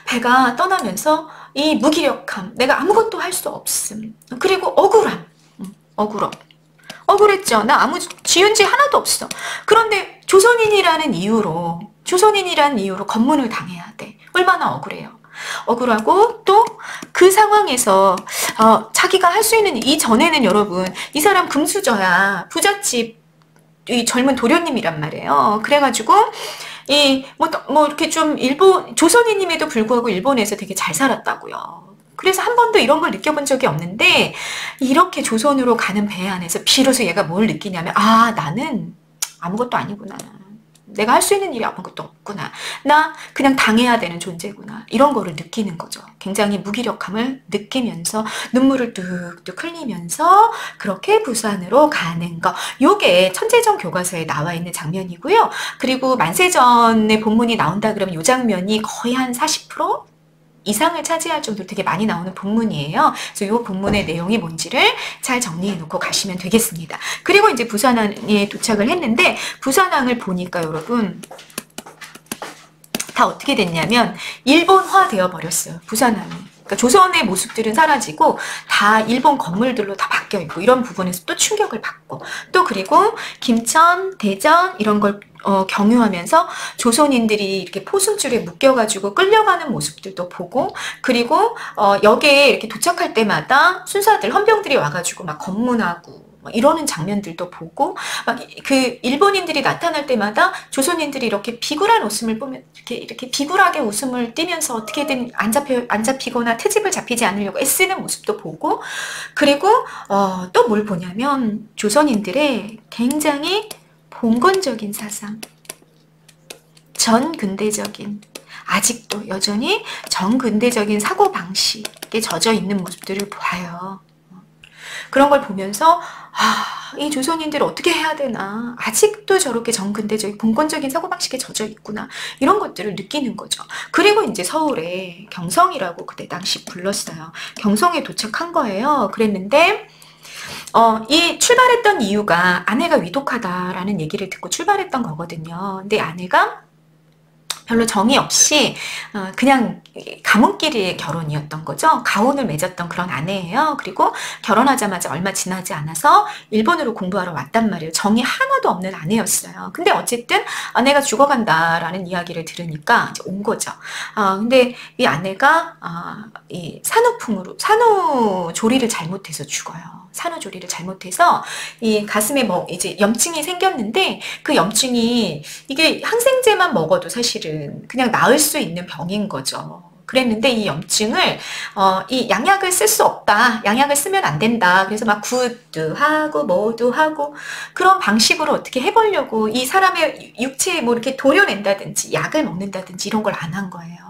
배가 떠나면서 이 무기력함 내가 아무것도 할 수 없음 그리고 억울함 억울했죠. 나 아무 지은 지 하나도 없어. 그런데 조선인이라는 이유로 검문을 당해야 돼. 얼마나 억울해요. 억울하고 또 그 상황에서 자기가 할 수 있는 이전에는 여러분 이 사람 금수저야 부잣집 이 젊은 도련님이란 말이에요. 그래가지고 뭐 이렇게 좀 조선인임에도 불구하고 일본에서 되게 잘 살았다고요. 그래서 한 번도 이런 걸 느껴본 적이 없는데 이렇게 조선으로 가는 배 안에서 비로소 얘가 뭘 느끼냐면 나는 아무것도 아니구나. 내가 할 수 있는 일이 아무것도 없구나. 나 그냥 당해야 되는 존재구나. 이런 거를 느끼는 거죠. 굉장히 무기력함을 느끼면서 눈물을 뚝뚝 흘리면서 그렇게 부산으로 가는 거. 요게 천재전 교과서에 나와 있는 장면이고요. 그리고 만세전의 본문이 나온다 그러면 이 장면이 거의 한 40% 이상을 차지할 정도로 되게 많이 나오는 본문이에요. 그래서 이 본문의 내용이 뭔지를 잘 정리해 놓고 가시면 되겠습니다. 그리고 이제 부산항에 도착을 했는데 부산항을 보니까 여러분 다 어떻게 됐냐면 일본화 되어 버렸어요. 부산항이. 그러니까 조선의 모습들은 사라지고 다 일본 건물들로 다 바뀌어 있고 이런 부분에서 또 충격을 받고 또 그리고 김천, 대전 이런 걸 경유하면서 조선인들이 이렇게 포승줄에 묶여가지고 끌려가는 모습들도 보고 그리고 역에 이렇게 도착할 때마다 순사들 헌병들이 와가지고 막 검문하고 막 이러는 장면들도 보고 막 그 일본인들이 나타날 때마다 조선인들이 이렇게 비굴한 웃음을 보면 이렇게 비굴하게 웃음을 띠면서 어떻게든 안 잡히거나 트집을 잡히지 않으려고 애쓰는 모습도 보고 그리고 또 뭘 보냐면 조선인들의 굉장히 봉건적인 사상, 전근대적인 아직도 여전히 전근대적인 사고방식에 젖어 있는 모습들을 봐요. 그런 걸 보면서 이 조선인들 어떻게 해야 되나 아직도 저렇게 전근대적인 봉건적인 사고방식에 젖어 있구나 이런 것들을 느끼는 거죠. 그리고 이제 서울에 경성이라고 그때 당시 불렀어요. 경성에 도착한 거예요. 그랬는데 이 출발했던 이유가 아내가 위독하다라는 얘기를 듣고 출발했던 거거든요. 근데 아내가 별로 정이 없이 그냥 가문끼리의 결혼이었던 거죠. 가혼을 맺었던 그런 아내예요. 그리고 결혼하자마자 얼마 지나지 않아서 일본으로 공부하러 왔단 말이에요. 정이 하나도 없는 아내였어요. 근데 어쨌든 아내가 죽어간다라는 이야기를 들으니까 이제 온 거죠. 근데 이 아내가 이 산후조리를 잘못해서 죽어요. 산후조리를 잘못해서 이 가슴에 뭐 이제 염증이 생겼는데 그 염증이 이게 항생제만 먹어도 사실은 그냥 나을 수 있는 병인 거죠. 그랬는데 이 염증을 이 양약을 쓸 수 없다. 양약을 쓰면 안 된다. 그래서 막 굿도 하고 뭐도 하고 그런 방식으로 어떻게 해보려고 이 사람의 육체에 뭐 이렇게 도려낸다든지 약을 먹는다든지 이런 걸 안 한 거예요.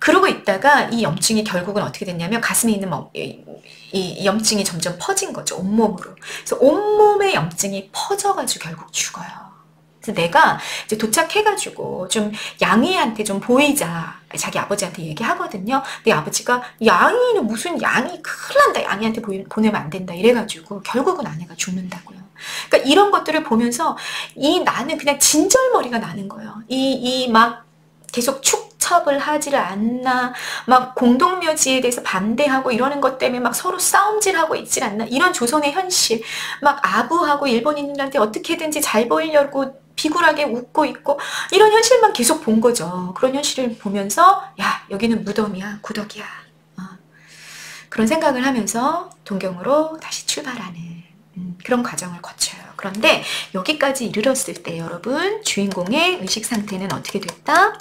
그러고 있다가 이 염증이 결국은 어떻게 됐냐면 가슴에 있는 이 염증이 점점 퍼진 거죠. 온몸으로. 그래서 온몸에 염증이 퍼져가지고 결국 죽어요. 그래서 내가 이제 도착해가지고 좀 양이한테 좀 보이자 자기 아버지한테 얘기하거든요. 근데 아버지가 양이는 무슨 양이 큰일 난다. 양이한테 보내면 안 된다. 이래가지고 결국은 아내가 죽는다고요. 그러니까 이런 것들을 보면서 나는 그냥 진절머리가 나는 거예요. 막 계속 축첩을 하지를 않나, 막 공동묘지에 대해서 반대하고 이러는 것 때문에 막 서로 싸움질하고 있질 않나, 이런 조선의 현실, 막 아부하고 일본인들한테 어떻게든지 잘 보이려고 비굴하게 웃고 있고, 이런 현실만 계속 본 거죠. 그런 현실을 보면서 야, 여기는 무덤이야, 구덕이야, 그런 생각을 하면서 동경으로 다시 출발하는 그런 과정을 거쳐요. 그런데 여기까지 이르렀을 때 여러분, 주인공의 의식 상태는 어떻게 됐다?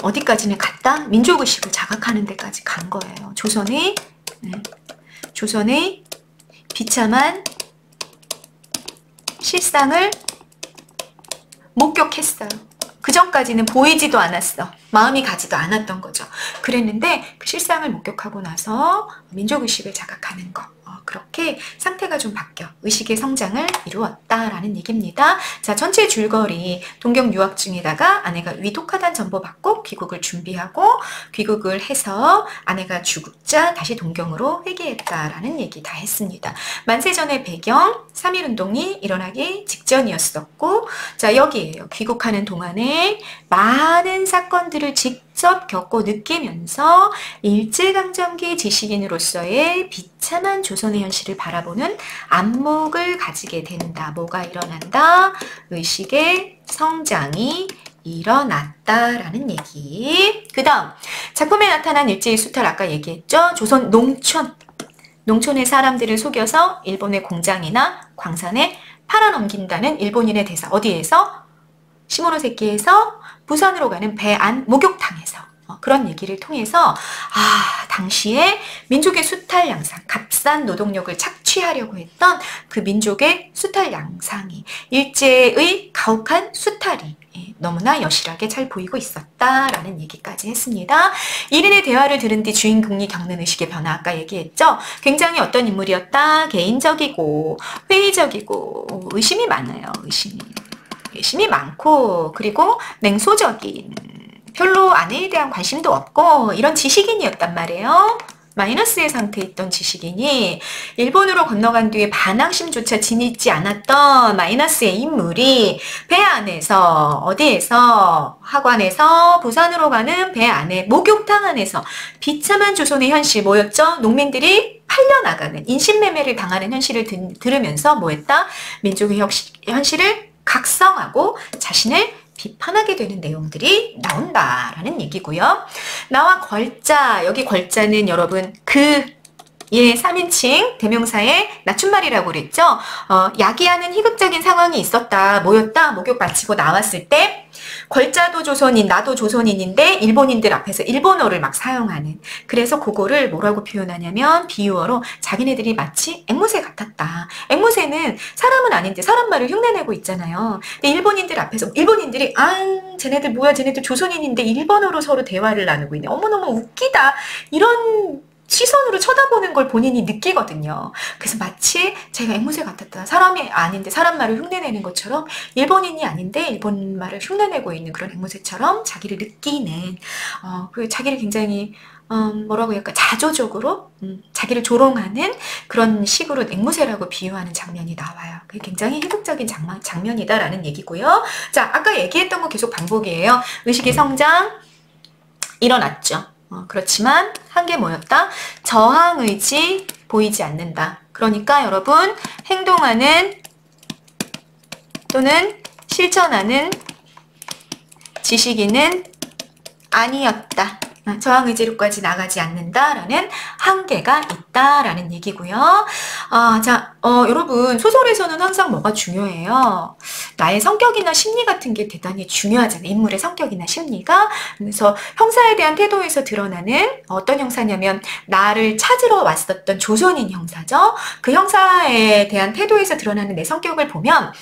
어디까지는 갔다? 민족의식을 자각하는 데까지 간 거예요. 조선의 비참한 실상을 목격했어요. 그 전까지는 보이지도 않았어. 마음이 가지도 않았던 거죠. 그랬는데 그 실상을 목격하고 나서 민족의식을 자각하는 거. 그렇게 상태가 좀 바뀌어 의식의 성장을 이루었다라는 얘기입니다. 자, 전체 줄거리. 동경 유학 중에다가 아내가 위독하다는 전보 받고 귀국을 준비하고 귀국을 해서 아내가 죽자 다시 동경으로 회귀했다라는 얘기 다 했습니다. 만세전의 배경 3.1운동이 일어나기 직전이었었고, 자, 여기에요. 귀국하는 동안에 많은 사건들을 직접 겪고 느끼면서 일제강점기 지식인으로서의 비참한 조선의 현실을 바라보는 안목을 가지게 된다. 뭐가 일어난다? 의식의 성장이 일어났다라는 얘기. 그 다음 작품에 나타난 일제의 수탈, 아까 얘기했죠. 조선 농촌의 사람들을 속여서 일본의 공장이나 광산에 팔아넘긴다는 일본인의 대사. 어디에서? 시모노세키에서 부산으로 가는 배 안 목욕탕에서 그런 얘기를 통해서 당시에 민족의 수탈 양상, 값싼 노동력을 착취하려고 했던 그 민족의 수탈 양상이, 일제의 가혹한 수탈이 너무나 여실하게 잘 보이고 있었다라는 얘기까지 했습니다. 1인의 대화를 들은 뒤 주인공이 겪는 의식의 변화, 아까 얘기했죠. 굉장히 어떤 인물이었다? 개인적이고 회의적이고 의심이 많아요. 의심이 많고, 그리고 냉소적인, 별로 아내에 대한 관심도 없고 이런 지식인이었단 말이에요. 마이너스의 상태에 있던 지식인이 일본으로 건너간 뒤에 반항심조차 지니지 않았던 마이너스의 인물이 배 안에서, 어디에서? 학원에서 부산으로 가는 배 안에 목욕탕 안에서 비참한 조선의 현실, 뭐였죠? 농민들이 팔려나가는, 인신매매를 당하는 현실을 들으면서 뭐했다? 민족의 현실을 각성하고 자신을 비판하게 되는 내용들이 나온다라는 얘기고요. 나와 걸자, 여기 걸자는 여러분 예, 3인칭 대명사의 낮춤말이라고 그랬죠. 야기하는 희극적인 상황이 있었다. 뭐였다? 목욕 마치고 나왔을 때 걸자도 조선인, 나도 조선인인데 일본인들 앞에서 일본어를 막 사용하는, 그래서 그거를 뭐라고 표현하냐면 비유어로 자기네들이 마치 앵무새 같았다. 앵무새는 사람은 아닌데 사람 말을 흉내내고 있잖아요. 근데 일본인들 앞에서 일본인들이 쟤네들 뭐야, 쟤네들 조선인인데 일본어로 서로 대화를 나누고 있네. 어머너머 웃기다. 이런 시선으로 쳐다보는 걸 본인이 느끼거든요. 그래서 마치 제가 앵무새 같았다. 사람이 아닌데 사람 말을 흉내내는 것처럼, 일본인이 아닌데 일본 말을 흉내내고 있는 그런 앵무새처럼 자기를 느끼는, 그리고 자기를 굉장히 뭐라고 할까, 자조적으로 자기를 조롱하는 그런 식으로 앵무새라고 비유하는 장면이 나와요. 그게 굉장히 희극적인 장면이다라는 얘기고요. 자, 아까 얘기했던 거 계속 반복이에요. 의식의 성장 일어났죠. 그렇지만 한 게 뭐였다? 저항의지 보이지 않는다. 그러니까 여러분, 행동하는 또는 실천하는 지식인은 아니었다. 저항의지로까지 나가지 않는다라는 한계가 있다라는 얘기고요. 자, 여러분, 소설에서는 항상 뭐가 중요해요? 나의 성격이나 심리 같은 게 대단히 중요하잖아요. 인물의 성격이나 심리가. 그래서 형사에 대한 태도에서 드러나는, 어떤 형사냐면 나를 찾으러 왔었던 조선인 형사죠. 그 형사에 대한 태도에서 드러나는 내 성격을 보면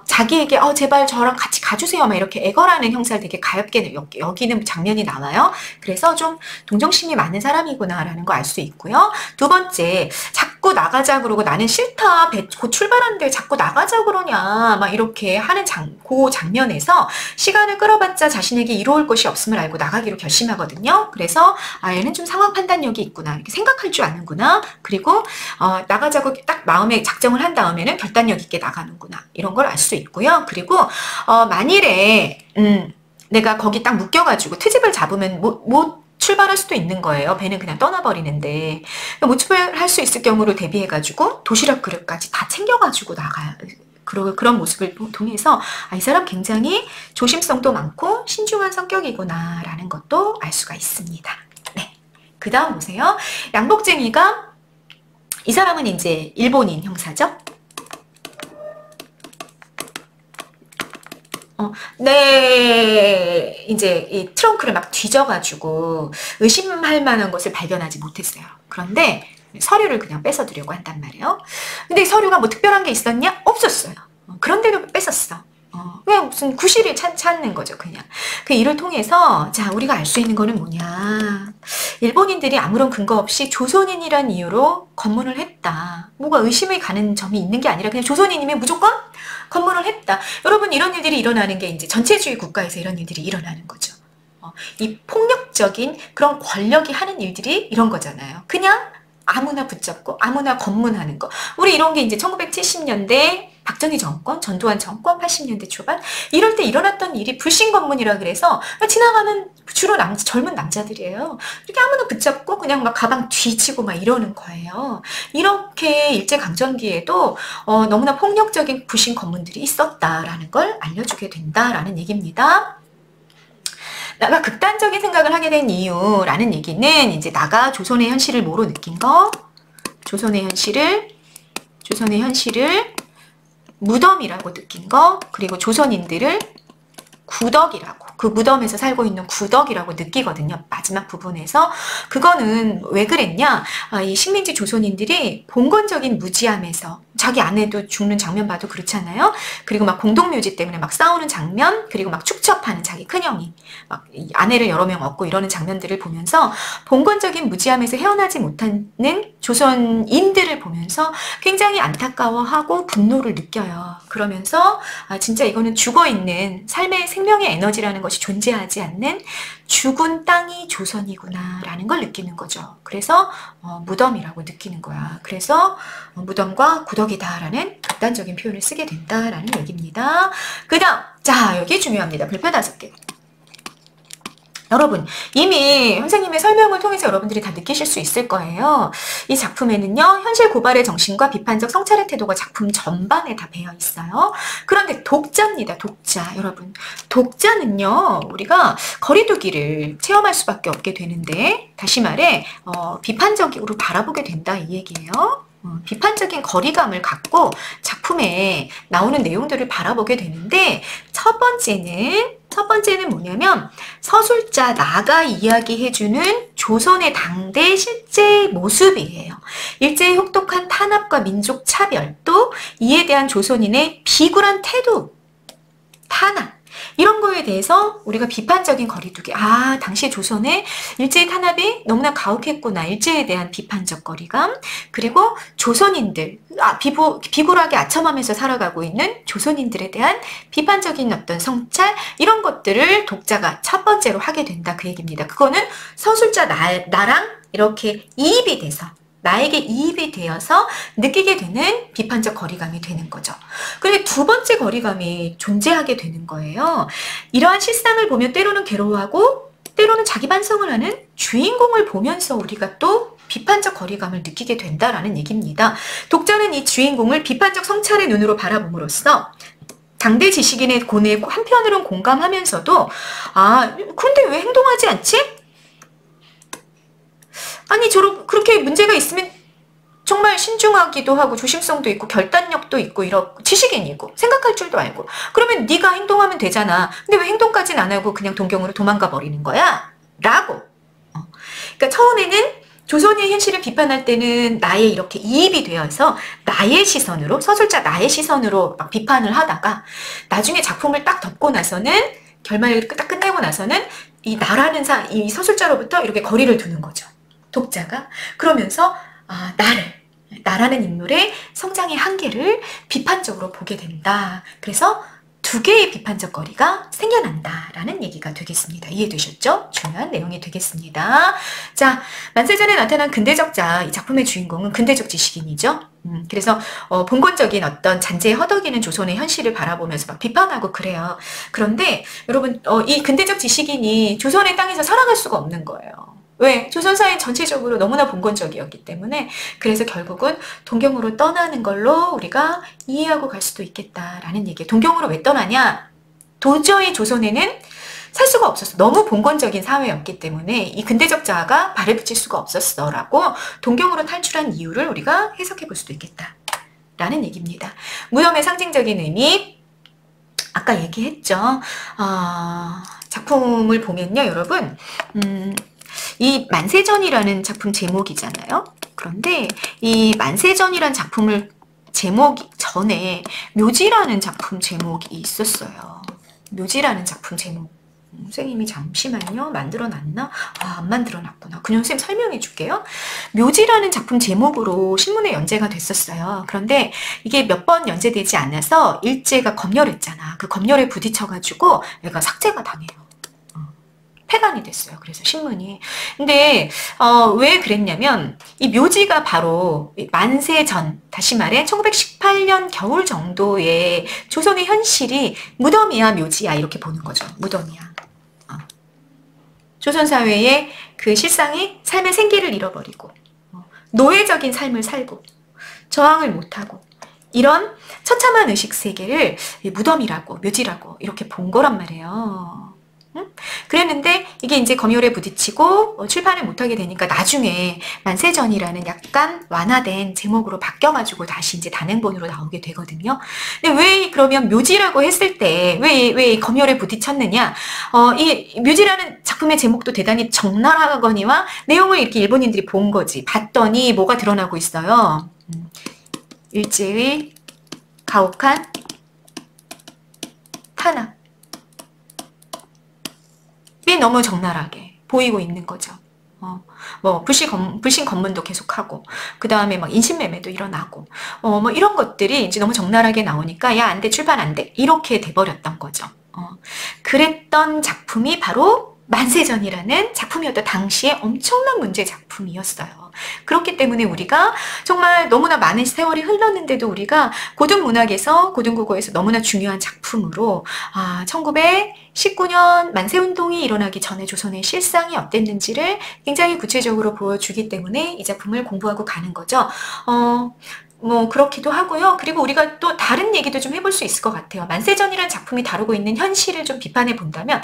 자기에게 제발 저랑 같이 가주세요 막 이렇게 애걸하는 형사를 되게 가엽게 여기는 장면이 나와요. 그래서 좀 동정심이 많은 사람이구나 라는 거 알 수 있고요. 두 번째, 자꾸 자꾸 나가자 그러고 나는 싫다. 곧 출발하는데 자꾸 나가자 그러냐. 막 이렇게 하는 그 장면에서 시간을 끌어봤자 자신에게 이로울 것이 없음을 알고 나가기로 결심하거든요. 그래서 얘는 좀 상황 판단력이 있구나. 이렇게 생각할 줄 아는구나. 그리고 나가자고 딱 마음에 작정을 한 다음에는 결단력 있게 나가는구나. 이런 걸 알 수 있고요. 그리고 만일에 내가 거기 딱 묶여가지고 트집을 잡으면 못 출발할 수도 있는 거예요. 배는 그냥 떠나버리는데 못 출발할 수 있을 경우를 대비해가지고 도시락 그릇까지 다 챙겨가지고 나가요. 그런 모습을 통해서 이 사람 굉장히 조심성도 많고 신중한 성격이구나 라는 것도 알 수가 있습니다. 네, 그 다음 보세요. 양복쟁이가 이 사람은 이제 일본인 형사죠. 네, 이제 이 트렁크를 막 뒤져가지고 의심할 만한 것을 발견하지 못했어요. 그런데 서류를 그냥 뺏어두려고 한단 말이에요. 근데 서류가 뭐 특별한 게 있었냐? 없었어요. 그런데도 뺏었어. 왜 무슨 구실을 찾는 거죠, 그냥. 그 일을 통해서, 자, 우리가 알 수 있는 거는 뭐냐. 일본인들이 아무런 근거 없이 조선인이란 이유로 검문을 했다. 뭐가 의심이 가는 점이 있는 게 아니라 그냥 조선인이면 무조건 검문을 했다. 여러분, 이런 일들이 일어나는 게 이제 전체주의 국가에서 이런 일들이 일어나는 거죠. 이 폭력적인 그런 권력이 하는 일들이 이런 거잖아요. 그냥 아무나 붙잡고 아무나 검문하는 거. 우리 이런 게 이제 1970년대 박정희 정권, 전두환 정권 80년대 초반 이럴 때 일어났던 일이 불신검문이라 그래서 지나가는 주로 젊은 남자들이에요. 이렇게 아무나 붙잡고 그냥 막 가방 뒤지고 막 이러는 거예요. 이렇게 일제강점기에도 너무나 폭력적인 불신검문들이 있었다라는 걸 알려주게 된다라는 얘기입니다. 나가 극단적인 생각을 하게 된 이유라는 얘기는 이제 나가 조선의 현실을 뭐로 느낀 거? 조선의 현실을 무덤이라고 느낀 거, 그리고 조선인들을 구덕이라고, 그 무덤에서 살고 있는 구덕이라고 느끼거든요. 마지막 부분에서. 그거는 왜 그랬냐? 이 식민지 조선인들이 봉건적인 무지함에서 자기 아내도 죽는 장면 봐도 그렇잖아요. 그리고 막 공동묘지 때문에 막 싸우는 장면, 그리고 막 축첩하는 자기 큰형이 막 아내를 여러 명 얻고 이러는 장면들을 보면서 봉건적인 무지함에서 헤어나지 못하는 조선인들을 보면서 굉장히 안타까워하고 분노를 느껴요. 그러면서 진짜 이거는 죽어있는 삶의 생명의 에너지라는 것이 존재하지 않는 죽은 땅이 조선이구나 라는 걸 느끼는 거죠. 그래서 무덤이라고 느끼는 거야. 그래서 무덤과 구덕이다 라는 극단적인 표현을 쓰게 된다라는 얘기입니다. 그 다음, 자, 여기 중요합니다. 별표 5개. 여러분, 이미 선생님의 설명을 통해서 여러분들이 다 느끼실 수 있을 거예요. 이 작품에는요, 현실 고발의 정신과 비판적 성찰의 태도가 작품 전반에 다 배어 있어요. 그런데 독자입니다, 독자. 여러분, 독자는요, 우리가 거리두기를 체험할 수밖에 없게 되는데, 다시 말해, 비판적으로 바라보게 된다, 이 얘기예요. 비판적인 거리감을 갖고 작품에 나오는 내용들을 바라보게 되는데, 첫 번째는 뭐냐면 서술자 나가 이야기해주는 조선의 당대 실제 모습이에요. 일제의 혹독한 탄압과 민족 차별, 또 이에 대한 조선인의 비굴한 태도, 탄압, 이런 거에 대해서 우리가 비판적인 거리두기, 당시 조선의 일제의 탄압이 너무나 가혹했구나, 일제에 대한 비판적 거리감, 그리고 조선인들, 비굴하게 아첨하면서 살아가고 있는 조선인들에 대한 비판적인 어떤 성찰, 이런 것들을 독자가 첫 번째로 하게 된다, 그 얘기입니다. 그거는 서술자 나랑 이렇게 이입이 돼서, 나에게 이입이 되어서 느끼게 되는 비판적 거리감이 되는 거죠. 그런데 두 번째 거리감이 존재하게 되는 거예요. 이러한 실상을 보면 때로는 괴로워하고 때로는 자기 반성을 하는 주인공을 보면서 우리가 또 비판적 거리감을 느끼게 된다라는 얘기입니다. 독자는 이 주인공을 비판적 성찰의 눈으로 바라봄으로써 당대 지식인의 고뇌에 한편으로는 공감하면서도 근데 왜 행동하지 않지? 아니 그렇게 문제가 있으면 정말 신중하기도 하고 조심성도 있고 결단력도 있고 이렇고 지식인이고 생각할 줄도 알고 그러면 네가 행동하면 되잖아. 근데 왜 행동까지는 안 하고 그냥 동경으로 도망가 버리는 거야? 라고. 그러니까 처음에는 조선의 현실을 비판할 때는 나의 이렇게 이입이 되어서 나의 시선으로, 서술자 나의 시선으로 막 비판을 하다가 나중에 작품을 딱 덮고 나서는, 결말을 딱 끝내고 나서는 이 나라는 이 서술자로부터 이렇게 거리를 두는 거죠. 독자가. 그러면서 나를, 나라는 인물의 성장의 한계를 비판적으로 보게 된다. 그래서 두 개의 비판적 거리가 생겨난다라는 얘기가 되겠습니다. 이해되셨죠? 중요한 내용이 되겠습니다. 자, 만세전에 나타난 근대적 자, 이 작품의 주인공은 근대적 지식인이죠. 그래서 봉건적인 어떤 잔재에 허덕이는 조선의 현실을 바라보면서 막 비판하고 그래요. 그런데 여러분, 이 근대적 지식인이 조선의 땅에서 살아갈 수가 없는 거예요. 왜? 조선사회 전체적으로 너무나 봉건적이었기 때문에. 그래서 결국은 동경으로 떠나는 걸로 우리가 이해하고 갈 수도 있겠다라는 얘기예요. 동경으로 왜 떠나냐? 도저히 조선에는 살 수가 없었어. 너무 봉건적인 사회였기 때문에 이 근대적 자아가 발을 붙일 수가 없었어라고 동경으로 탈출한 이유를 우리가 해석해 볼 수도 있겠다라는 얘기입니다. 무덤의 상징적인 의미, 아까 얘기했죠. 작품을 보면요, 여러분. 이 만세전이라는 작품 제목이잖아요. 그런데 이 만세전이라는 작품을 제목 전에 묘지라는 작품 제목이 있었어요. 묘지라는 작품 제목. 선생님이 잠시만요. 만들어놨나? 안 만들어놨구나. 그냥 선생님 설명해 줄게요. 묘지라는 작품 제목으로 신문에 연재가 됐었어요. 그런데 이게 몇 번 연재되지 않아서 일제가 검열했잖아. 그 검열에 부딪혀가지고 얘가 삭제가 당해요. 폐간이 됐어요. 그래서 신문이. 근데 왜 그랬냐면 이 묘지가 바로 만세전, 다시 말해 1918년 겨울 정도의 조선의 현실이 무덤이야 묘지야 이렇게 보는 거죠. 무덤이야. 조선 사회의 그 실상이 삶의 생기를 잃어버리고 노예적인 삶을 살고 저항을 못하고 이런 처참한 의식 세계를 무덤이라고 묘지라고 이렇게 본 거란 말이에요. 그랬는데 이게 이제 검열에 부딪히고 출판을 못하게 되니까 나중에 만세전이라는 약간 완화된 제목으로 바뀌어가지고 다시 이제 단행본으로 나오게 되거든요. 근데 왜 그러면 묘지라고 했을 때 왜 검열에 부딪혔느냐? 이 묘지라는 작품의 제목도 대단히 적나라하거니와 내용을 이렇게 일본인들이 본 거지. 봤더니 뭐가 드러나고 있어요. 일제의 가혹한 탄압. 너무 적나라하게 보이고 있는 거죠. 뭐 불신 검문도 계속하고 그 다음에 막 인신매매도 일어나고 뭐 이런 것들이 이제 너무 적나라하게 나오니까 야 안 돼 출판 안 돼 이렇게 돼버렸던 거죠. 그랬던 작품이 바로 만세전이라는 작품이었던 당시에 엄청난 문제 작품이었어요. 그렇기 때문에 우리가 정말 너무나 많은 세월이 흘렀는데도 우리가 고등문학에서 고등국어에서 너무나 중요한 작품으로 1919년 만세운동이 일어나기 전에 조선의 실상이 어땠는지를 굉장히 구체적으로 보여주기 때문에 이 작품을 공부하고 가는 거죠. 뭐 그렇기도 하고요. 그리고 우리가 또 다른 얘기도 좀 해볼 수 있을 것 같아요. 만세전이라는 작품이 다루고 있는 현실을 좀 비판해 본다면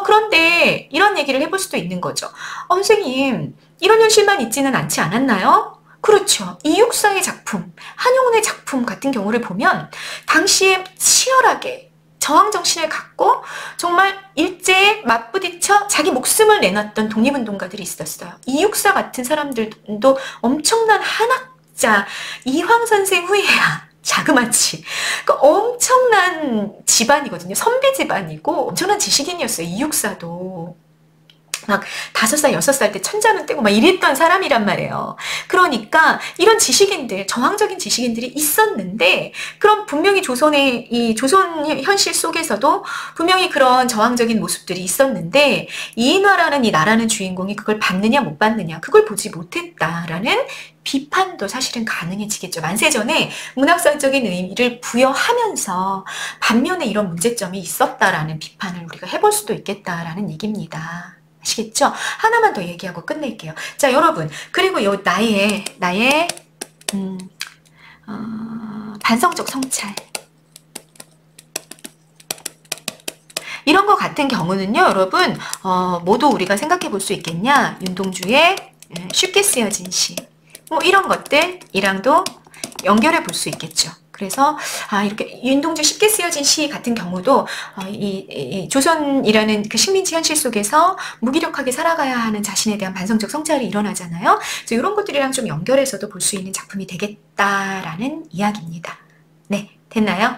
그런데 이런 얘기를 해볼 수도 있는 거죠. 선생님 이런 현실만 있지는 않지 않았나요? 그렇죠. 이육사의 작품, 한용운의 작품 같은 경우를 보면 당시에 치열하게 저항정신을 갖고 정말 일제에 맞부딪혀 자기 목숨을 내놨던 독립운동가들이 있었어요. 이육사 같은 사람들도 엄청난 한학자, 이황선생 후예야. 자그마치. 그러니까 엄청난 집안이거든요. 선비 집안이고 엄청난 지식인이었어요. 이육사도. 막 5살, 6살 때 천자문 떼고 막 이랬던 사람이란 말이에요. 그러니까 이런 지식인들, 저항적인 지식인들이 있었는데 그럼 분명히 이 조선 현실 속에서도 분명히 그런 저항적인 모습들이 있었는데 이인화라는 이 나라는 주인공이 그걸 봤느냐 못 봤느냐 그걸 보지 못했다라는 비판도 사실은 가능해지겠죠. 만세전에 문학사적인 의미를 부여하면서 반면에 이런 문제점이 있었다라는 비판을 우리가 해볼 수도 있겠다라는 얘기입니다. 아시겠죠? 하나만 더 얘기하고 끝낼게요. 자, 여러분. 그리고 요 나의 반성적 성찰. 이런 거 같은 경우는요, 여러분, 모두 우리가 생각해 볼 수 있겠냐? 윤동주의 쉽게 쓰여진 시. 뭐 이런 것들이랑도 연결해 볼 수 있겠죠. 그래서 이렇게 윤동주 쉽게 쓰여진 시 같은 경우도 이 조선이라는 그 식민지 현실 속에서 무기력하게 살아가야 하는 자신에 대한 반성적 성찰이 일어나잖아요. 그래서 이런 것들이랑 좀 연결해서도 볼 수 있는 작품이 되겠다라는 이야기입니다. 네, 됐나요?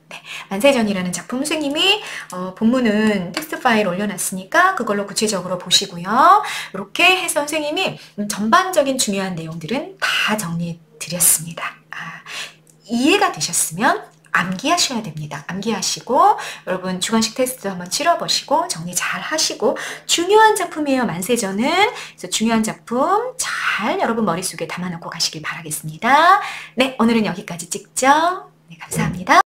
네, 만세전이라는 작품 선생님이 본문은 텍스트 파일 올려놨으니까 그걸로 구체적으로 보시고요. 이렇게 해서 선생님이 전반적인 중요한 내용들은 다 다 정리해 드렸습니다. 이해가 되셨으면 암기하셔야 됩니다. 암기하시고 여러분 주관식 테스트 한번 치러보시고 정리 잘 하시고 중요한 작품이에요. 만세전은. 그래서 중요한 작품 잘 여러분 머릿속에 담아놓고 가시길 바라겠습니다. 네, 오늘은 여기까지 찍죠. 네, 감사합니다.